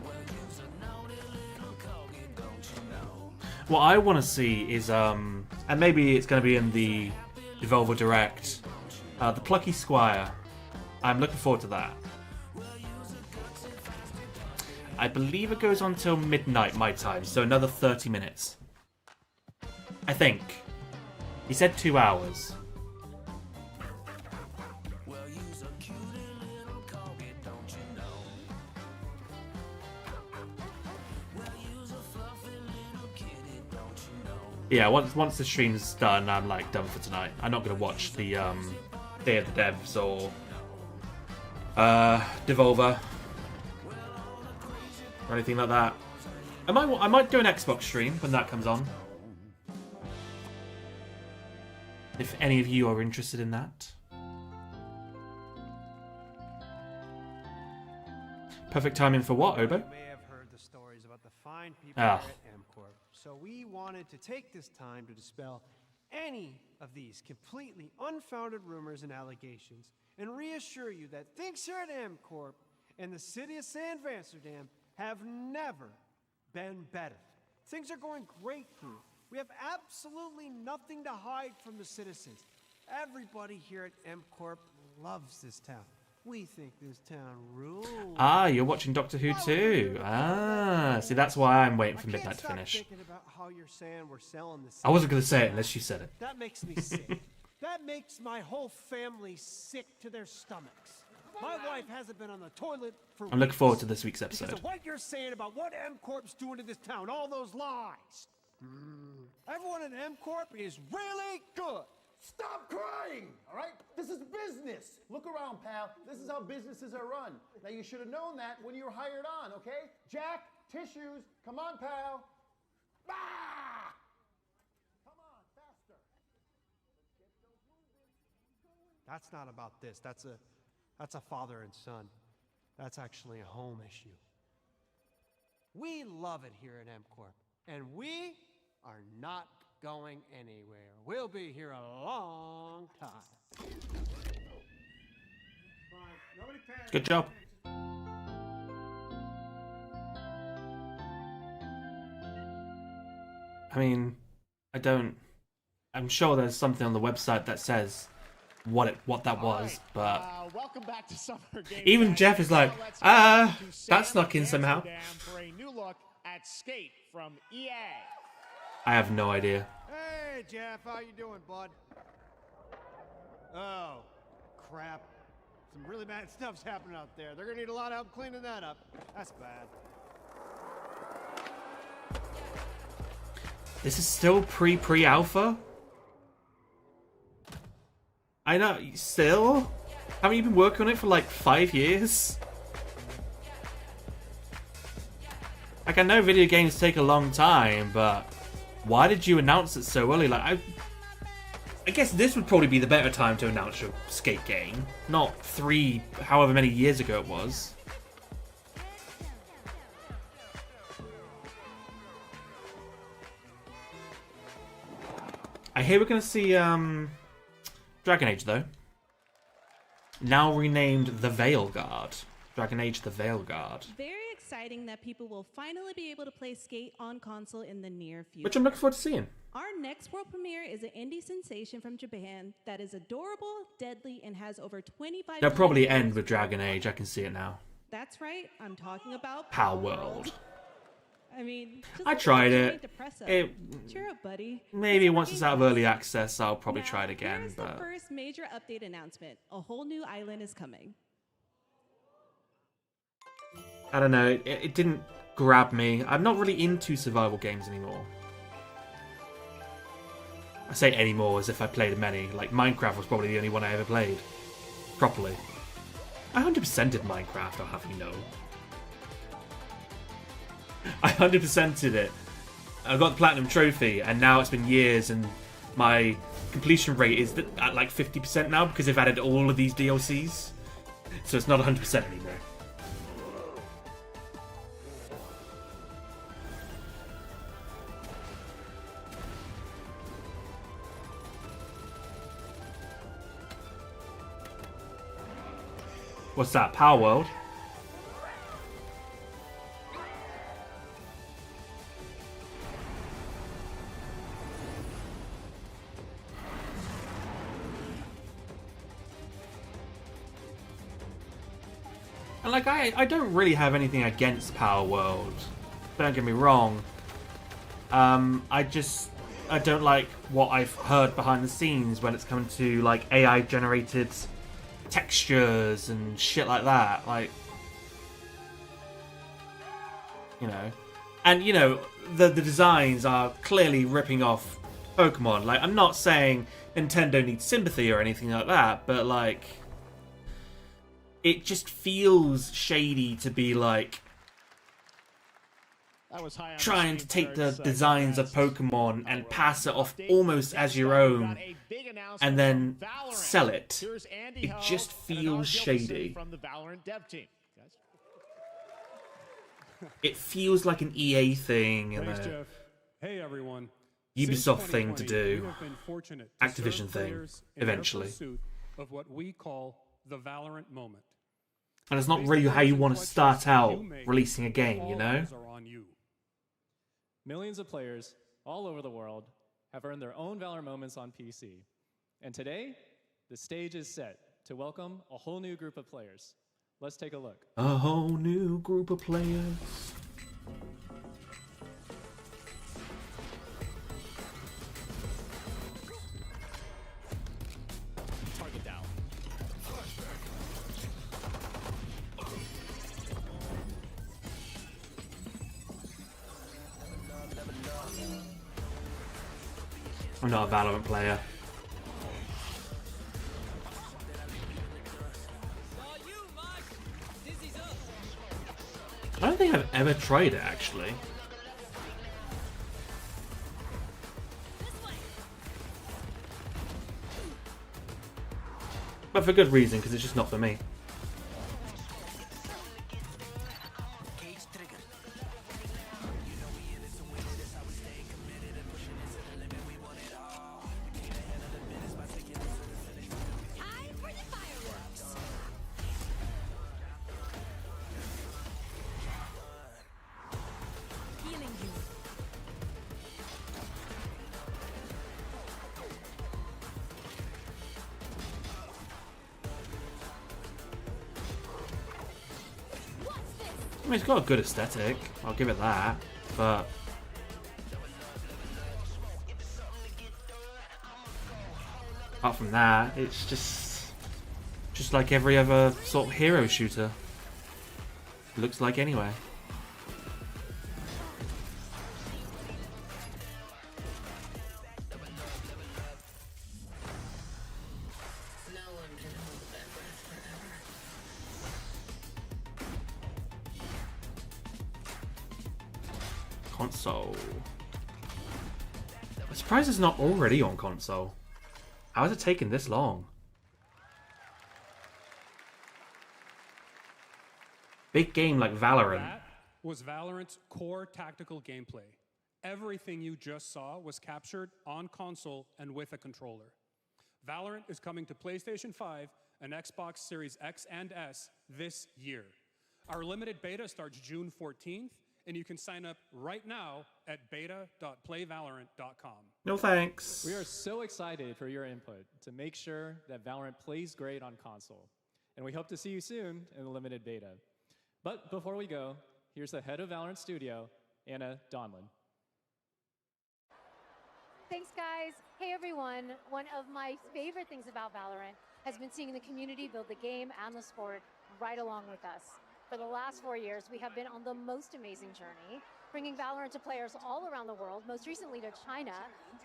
Well, you's a naughty little corgi, don't you know?
What I want to see is, and maybe it's going to be in the Devolver Direct, the Plucky Squire. I'm looking forward to that. I believe it goes on till midnight my time, so another 30 minutes. I think. He said 2 hours.
Well, you's a cutie little corgi, don't you know? Well, you's a fluffy little kitty, don't you know?
Yeah, once the stream's done, I'm like done for tonight. I'm not gonna watch the Day of the Devs or Devolver or anything like that. I might do an Xbox stream when that comes on. If any of you are interested in that. Perfect timing for what, Obo?
You may have heard the stories about the fine people here at MCorp. So we wanted to take this time to dispel any of these completely unfounded rumors and allegations and reassure you that things here at MCorp and the city of San Amsterdam have never been better. Things are going great here. We have absolutely nothing to hide from the citizens. Everybody here at MCorp loves this town. We think this town rules.
Ah, you're watching Doctor Who too. Ah, see, that's why I'm waiting for midnight to finish.
Thinking about how you're saying we're selling the
I wasn't going to say it unless you said it.
That makes me sick. That makes my whole family sick to their stomachs. My wife hasn't been on the toilet for
I'm looking forward to this week's episode.
because of what you're saying about what MCorp's doing to this town, all those lies. Everyone at MCorp is really good.
Stop crying, all right? This is business. Look around, pal. This is how businesses are run. Now, you should have known that when you were hired on, okay? Jack, tissues. Come on, pal. Ah! Come on, faster.
That's not about this. That's a father and son. That's actually a home issue. We love it here at M-Corp, and we are not going anywhere. We'll be here a long time.
Good job. I mean, I'm sure there's something on the website that says what that was, but
welcome back to Summer Game
even
Day.
Jeff is like,
Now let's go to
that
Sam
snuck in somehow.
Amsterdam for a new look at Skate from EA.
I have no idea.
Hey, Jeff, how you doing, bud? Oh, crap. Some really bad stuff's happening out there. They're gonna need a lot of help cleaning that up. That's bad.
This is still pre-alpha? I know, still? Haven't you been working on it for like 5 years? Like, I know video games take a long time, but why did you announce it so early? Like, I guess this would probably be the better time to announce your Skate game, not however many years ago it was. I hear we're going to see Dragon Age, though. Now renamed the Veilguard. Dragon Age the Veilguard.
Very exciting that people will finally be able to play Skate on console in the near future.
Which I'm looking forward to seeing.
Our next world premiere is an indie sensation from Japan that is adorable, deadly, and has over 25...
They'll probably end with Dragon Age. I can see it now.
That's right. I'm talking about
Power World.
I mean,
I tried it.
Cheer up, buddy.
Maybe once it's out of early access, I'll probably try it again.
Here's
But
the first major update announcement. A whole new island is coming.
I don't know. It didn't grab me. I'm not really into survival games anymore. I say anymore as if I played many. Like, Minecraft was probably the only one I ever played properly. I 100%ed Minecraft, I'll have you know. I 100%ed it. I got the Platinum Trophy, and now it's been years, and my completion rate is at like 50% now because they've added all of these DLCs. So it's not 100% anymore. What's that? Power World? And like, I don't really have anything against Power World. Don't get me wrong. I don't like what I've heard behind the scenes when it's come to like AI generated textures and shit like that. Like, you know, and you know, the designs are clearly ripping off Pokemon. Like, I'm not saying Nintendo needs sympathy or anything like that, but like, it just feels shady to be like trying to take the designs of Pokemon and pass it off almost as your own and then sell it. It just feels shady. It feels like an EA thing and a
everyone.
Ubisoft thing to do. Activision thing, eventually.
Of what we call the Valorant moment.
And it's not really how you want to start out releasing a game, you know?
Millions of players all over the world have earned their own Valor moments on PC. And today, the stage is set to welcome a whole new group of players. Let's take a look.
A whole new group of players.
Target down.
I'm not a Valorant player. I don't think I've ever tried it, actually. But for good reason, because it's just not for me. I mean, it's got a good aesthetic. I'll give it that. But apart from that, it's just like every other sort of hero shooter. Looks like anyway. Console. I'm surprised it's not already on console. How has it taken this long? Big game like Valorant.
That was Valorant's core tactical gameplay. Everything you just saw was captured on console and with a controller. Valorant is coming to PlayStation 5 and Xbox Series X and S this year. Our limited beta starts June 14th, and you can sign up right now at beta.playvalorant.com.
No thanks.
We are so excited for your input to make sure that Valorant plays great on console. And we hope to see you soon in the limited beta. But before we go, here's the head of Valorant Studio, Anna Donlin.
Thanks, guys. Hey, everyone. One of my favorite things about Valorant has been seeing the community build the game and the sport right along with us. For the last 4 years, we have been on the most amazing journey, bringing Valorant to players all around the world, most recently to China,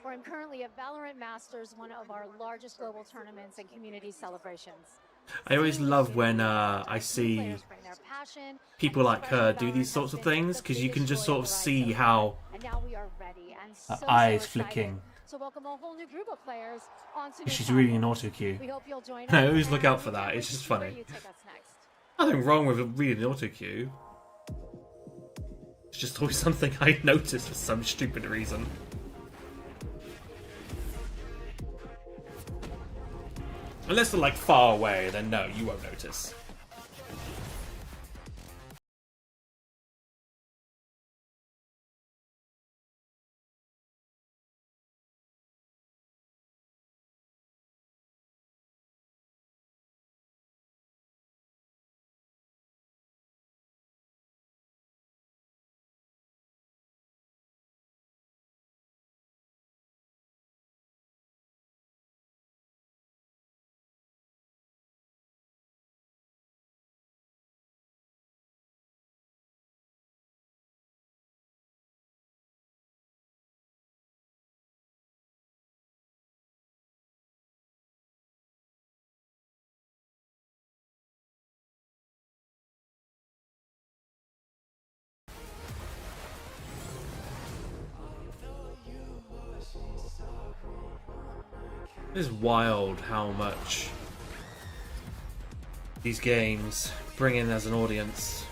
where I'm currently at Valorant Masters, one of our largest global tournaments and community celebrations.
I always love when I see people like her do these sorts of things, because you can just sort of see how her eyes flicking.
So welcome a whole new group of players onto
She's reading an auto cue.
We hope you'll join us.
I always look out for that. It's just funny. Nothing wrong with reading an auto cue. It's just always something I notice for some stupid reason. Unless they're like far away, then no, you won't notice. It is wild how much these games bring in as an audience.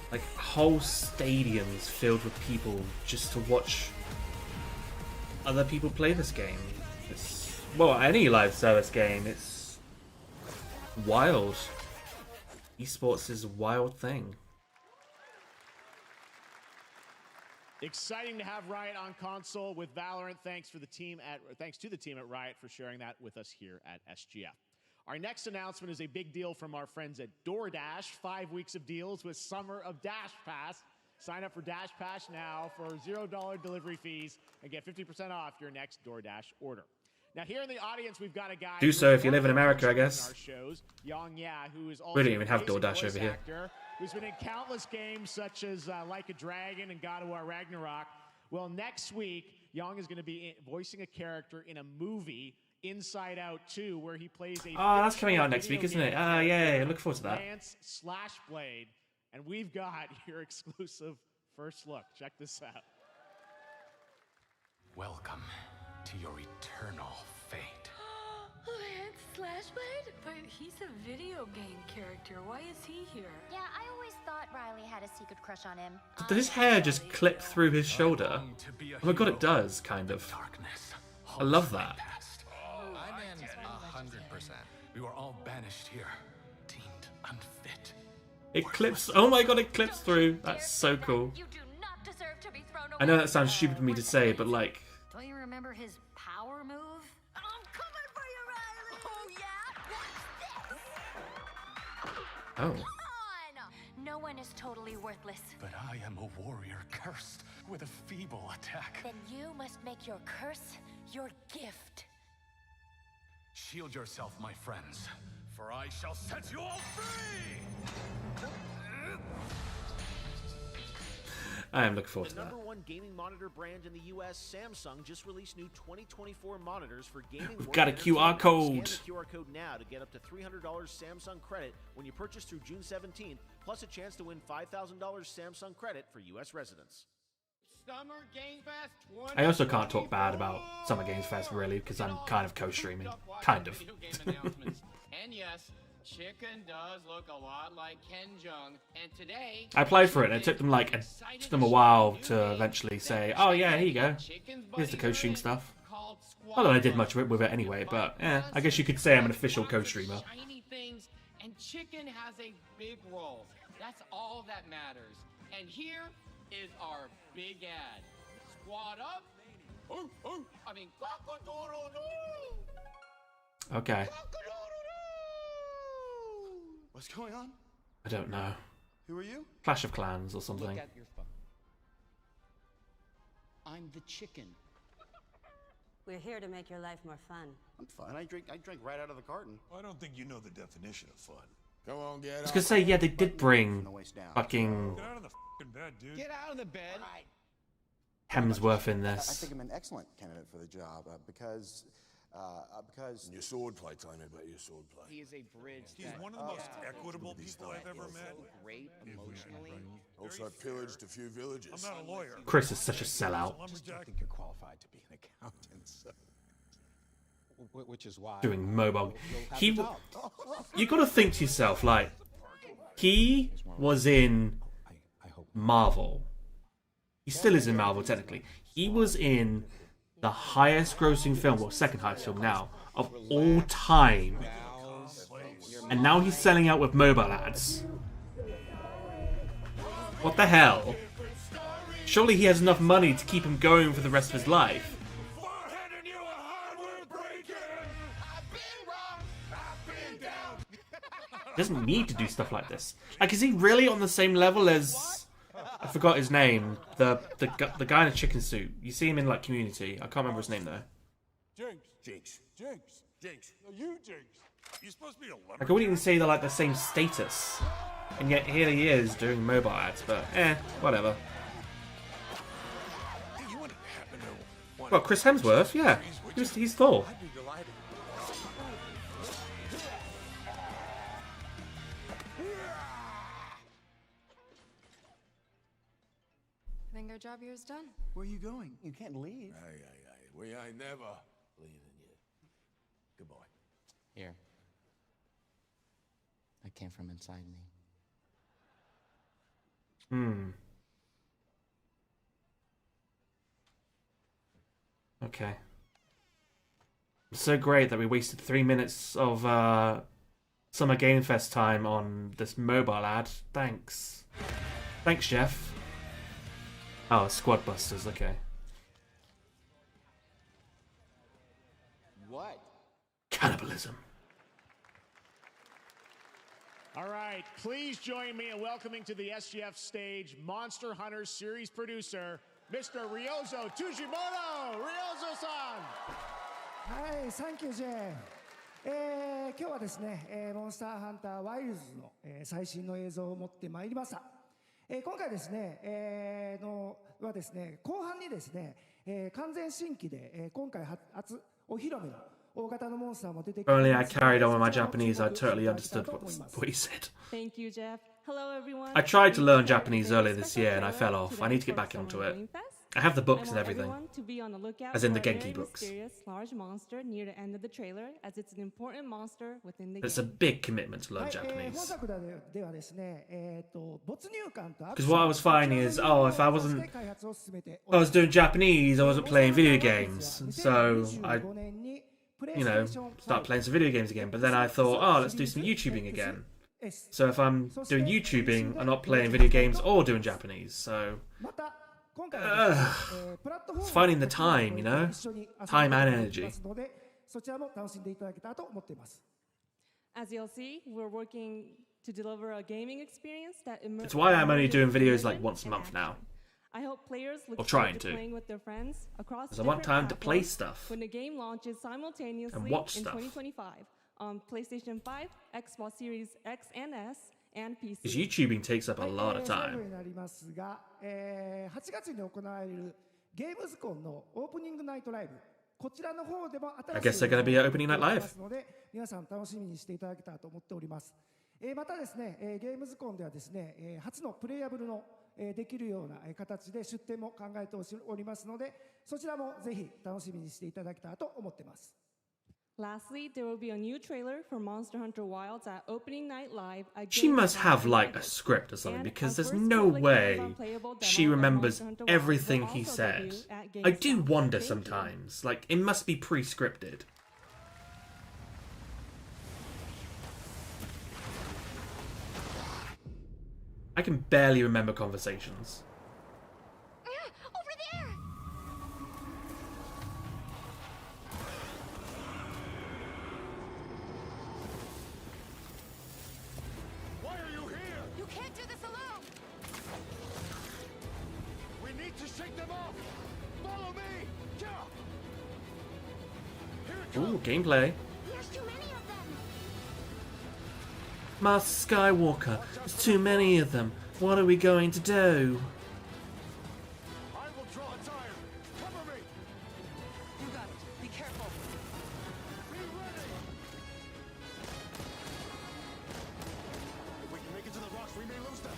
Like whole stadiums filled with people just to watch other people play this game. It's, well, any live service game, it's wild. Esports is a wild thing.
Exciting to have Riot on console with Valorant. Thanks to the team at Riot for sharing that with us here at SGF. Our next announcement is a big deal from our friends at DoorDash. 5 weeks of deals with Summer of Dash Pass. Sign up for Dash Pass now for $0 delivery fees and get 50% off your next DoorDash order. Now here in the audience, we've got a guy.
Do so if you live in America, I guess.
Our shows, Yang Ya, who is also
We don't even have
an amazing
DoorDash
voice
over here.
actor, who's been in countless games such as Like a Dragon and God of War Ragnarok. Well, next week, Yang is going to be voicing a character in a movie, Inside Out 2, where he plays a.
Oh, that's coming out next week, isn't it? Yeah, look forward to that.
Lance Slashblade. And we've got your exclusive first look. Check this out.
Welcome to your eternal fate.
Lance Slashblade? But he's a video game character. Why is he here?
Yeah, I always thought Riley had a secret crush on him.
Does his hair just clip through his shoulder? Oh my god, it does, kind of. I love that.
I'm in 100%. We were all banished here, deemed unfit.
It clips. Oh my god, it clips through. That's so cool. I know that sounds stupid for me to say, but like.
Don't you remember his power move? I'm coming for you, Riley! Oh, yeah? What's this?
Oh.
Come on! No one is totally worthless.
But I am a warrior cursed with a feeble attack.
Then you must make your curse your gift.
Shield yourself, my friends, for I shall set you all free!
I am looking forward to
The
that.
#1 gaming monitor brand in the U.S., Samsung, just released new 2024 monitors for gaming.
We've got a QR code.
Scan the QR code now to get up to $300 Samsung credit when you purchase through June 17th, plus a chance to win $5,000 Samsung credit for U.S. residents.
Summer Game Fest
I also can't talk bad about Summer Games Fest, really, because I'm kind of co-streaming. Kind of.
And yes, Chicken does look a lot like Ken Jeong. And today,
I applied for it, and it took them a while to eventually say, oh yeah, here you go. Here's the co-stream stuff. Not that I did much with it anyway, but I guess you could say I'm an official co-streamer.
shiny things, and Chicken has a big role. That's all that matters. And here is our big ad. Squad up. I mean,
Okay.
What's going on?
I don't know.
Who are you?
Clash of Clans or something.
Look at your phone. I'm the chicken.
We're here to make your life more fun.
I'm fine. I drink right out of the carton.
I don't think you know the definition of fun.
Come on, get
I was gonna say, yeah, they did bring fucking
Get out of the f***ing bed, dude.
Get out of the bed.
Hemsworth in
I
this.
think I'm an excellent candidate for the job because
Your swordplay, tell me about your swordplay.
He is a bridge.
He's one of the most equitable people I've ever met.
Great emotionally.
Also, I pillaged a few villages. I'm not a lawyer.
Chris is such a sellout.
I just don't
think you're qualified to be an accountant. So. Which is why
Doing mobile. You gotta think to yourself, like, he was in Marvel. He still is in Marvel, technically. He was in the highest grossing film, well, second highest film now, of all time. And now he's selling out with mobile ads. What the hell? Surely he has enough money to keep him going for the rest of his life. Doesn't need to do stuff like this. Like, is he really on the same level as... I forgot his name. The guy in a chicken suit. You see him in, like, Community. I can't remember his name, though.
Jinx. No, you Jinx. You're supposed to be a lumberjack.
Like, I wouldn't even say they're, like, the same status. And yet, here he is doing mobile ads, but, whatever. Well, Chris Hemsworth, yeah. He's Thor.
I think our job here is done.
Where are you going? You can't leave.
We ain't never leaving you. Goodbye.
Here. That came from inside me.
Okay. It's so great that we wasted 3 minutes of Summer Game Fest time on this mobile ad. Thanks. Thanks, Jeff. Oh, Squad Busters, okay.
What?
Cannibalism.
All right, please join me in welcoming to the SGF stage Monster Hunter series producer, Mr. Ryozo Tujimoto! Ryozo-san!
はい、サンキュージェーン。今日はですね、モンスターハンターワイルズの、最新の映像を持ってまいりました。今回ですね、はですね、後半にですね、完全新規で、今回初お披露目の大型のモンスターも出てきて。
If only I carried on with my Japanese, I totally understood what he said.
Thank you, Jeff. Hello everyone.
I tried to
We
learn
prepared a
Japanese
very
earlier this
special
year and I
trailer
fell off. I
today
need to get
for
back onto
Summer
it.
Game Fest.
I have the books
I
and
want
everything.
everyone to be on the lookout
As in the
for a
Genki
very
books.
mysterious large monster near the end of the trailer, as it's an important monster within the
It's
game.
a big commitment to learn
本
Japanese.
作ではですね、没入感とアク
Because
ション
what I was finding is, oh, if I
そし
wasn't,
て開発を進めて
if I was doing Japanese, I wasn't playing video games. So I,
2025年に
you know, start playing some video games again. But then I thought, oh, let's do some YouTubing again. So if I'm doing YouTubing, I'm not playing video games or doing Japanese. So it's finding the time, you know, time and energy.
のでそちらも楽しんでいただけたらと思っています。
As you'll see, we're working to deliver a gaming experience that
It's why I'm only doing videos like once a month now.
I hope players look
Or
forward
trying
to
to.
playing with their friends across
Because I want time
different
to play
platforms
stuff.
when the game launches simultaneously
And watch
in
stuff.
2025 on PlayStation 5, Xbox Series X and S, and PC.
Because YouTubing takes up a
はい
lot of
最後
time.
になりますが、8月に行われるゲームズコンのオープニングナイトライブ、こちらの方でも
I
新
guess
しい
they're going to be at opening night
があり
live.
ますので、皆さん楽しみにしていただけたらと思っております。またですね、ゲームズコンではですね、初のプレイヤブルのできるような形で出展も考えておりますので、そちらもぜひ楽しみにしていただけたらと思っています。
Lastly, there will be a new trailer for Monster Hunter Wilds at Opening Night Live.
She must have like a script or something because there's no way she remembers everything he said. I do wonder sometimes. Like, it must be pre-scripted. I can barely remember conversations.
Over there!
Why are you here?
You can't do this alone!
We need to shake them off! Follow me! Yeah!
Ooh, gameplay.
There's too many of them!
Master Skywalker, there's too many of them. What are we going to do?
I will draw a tire! Cover me!
You got it. Be careful.
Be ready! If we can make it to the rocks, we may lose them!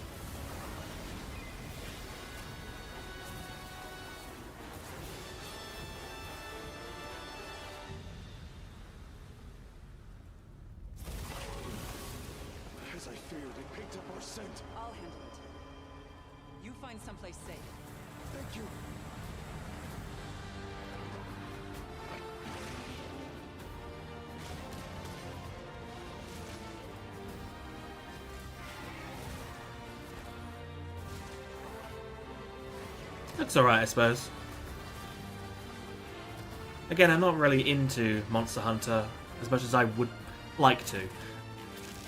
As I feared, it picked up our scent.
I'll handle it. You find someplace safe.
Thank you.
Looks alright, I suppose. Again, I'm not really into Monster Hunter as much as I would like to.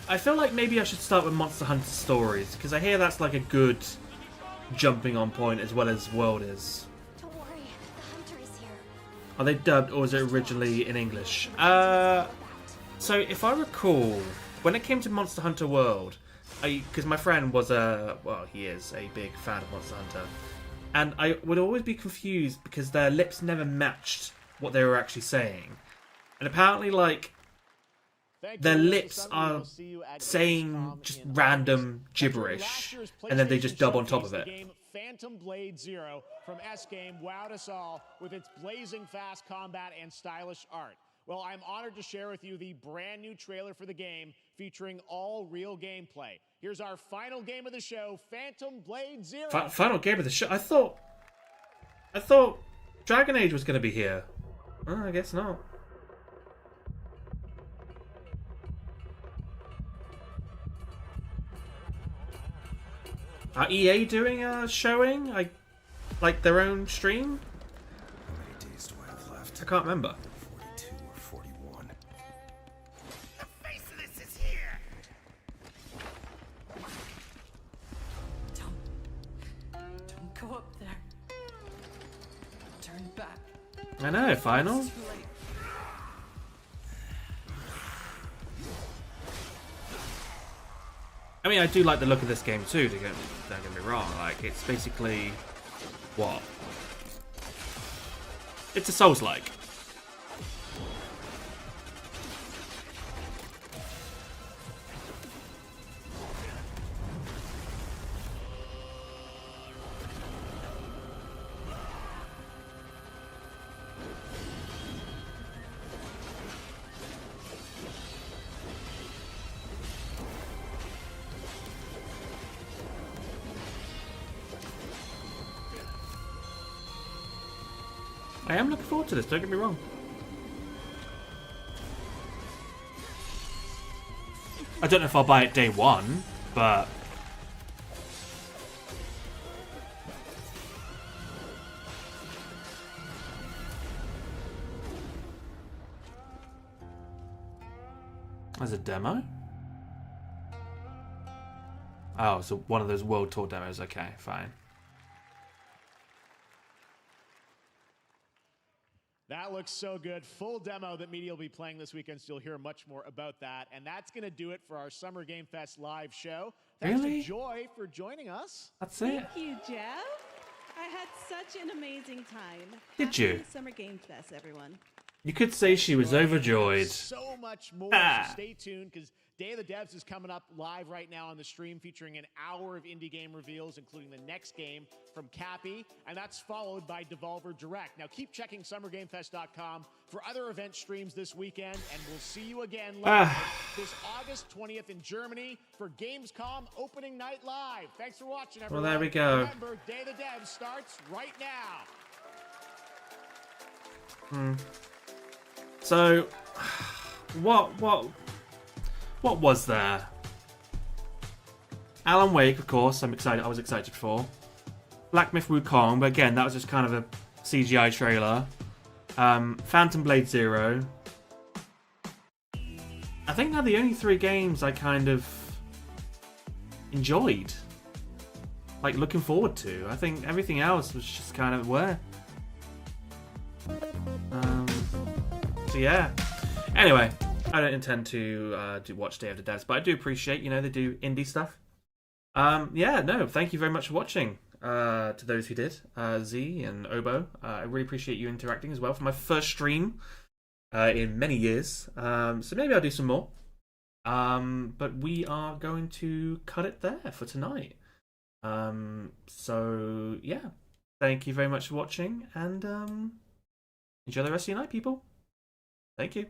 I feel like maybe I should start with Monster Hunter Stories, because I hear that's like a good jumping on point as well as World is.
Don't worry, the hunter is here.
Are they dubbed or was it originally in English? So if I recall, when it came to Monster Hunter World, because my friend was he is a big fan of Monster Hunter, and I would always be confused because their lips never matched what they were actually saying. And apparently, like, their lips are saying just random gibberish, and then they just dub on top of it.
Phantom Blade Zero from S-Game wowed us all with its blazing fast combat and stylish art. Well, I'm honored to share with you the brand new trailer for the game featuring all real gameplay. Here's our final game of the show, Phantom Blade Zero.
Final game of the show? I thought Dragon Age was going to be here. Oh, I guess not. Are EA doing a showing? Like their own stream?
How many days do I have left?
I can't remember.
42 or 41.
The Faceless is here!
Don't go up there. Turn back.
I know, final.
It's too late.
I mean, I do like the look of this game too, don't get me wrong. Like, it's basically... what? It's a Souls-like. I am looking forward to this, don't get me wrong. I don't know if I'll buy it day one, but... As a demo? Oh, so one of those World Tour demos. Okay, fine.
That looks so good. Full demo that media will be playing this weekend, so you'll hear much more about that. And that's going to do it for our Summer Game Fest live show. Thanks
Really?
to Joy for joining us.
That's it.
Thank you, Jeff. I had such an amazing time.
Did you?
Happy Summer Game Fest, everyone.
You could say she was overjoyed.
So much more. So stay tuned because Day of the Devs is coming up live right now on the stream, featuring an hour of indie game reveals, including the next game from Cappy, and that's followed by Devolver Direct. Now keep checking SummerGameFest.com for other event streams this weekend, and we'll see you again live this August 20th in Germany for Gamescom Opening Night Live. Thanks for watching, everyone.
Well, there we go.
Remember, Day of the Devs starts right now.
So, what was there? Alan Wake, of course. I was excited for. Black Myth Wukong, but again, that was just kind of a CGI trailer. Phantom Blade Zero. I think they're the only three games I kind of enjoyed, like looking forward to. I think everything else was just kind of where. So yeah. Anyway, I don't intend to watch Day of the Devs, but I do appreciate, they do indie stuff. Yeah, no, thank you very much for watching. To those who did, Z and Obo, I really appreciate you interacting as well for my first stream in many years. So maybe I'll do some more. But we are going to cut it there for tonight. So yeah, thank you very much for watching, and enjoy the rest of your night, people. Thank you.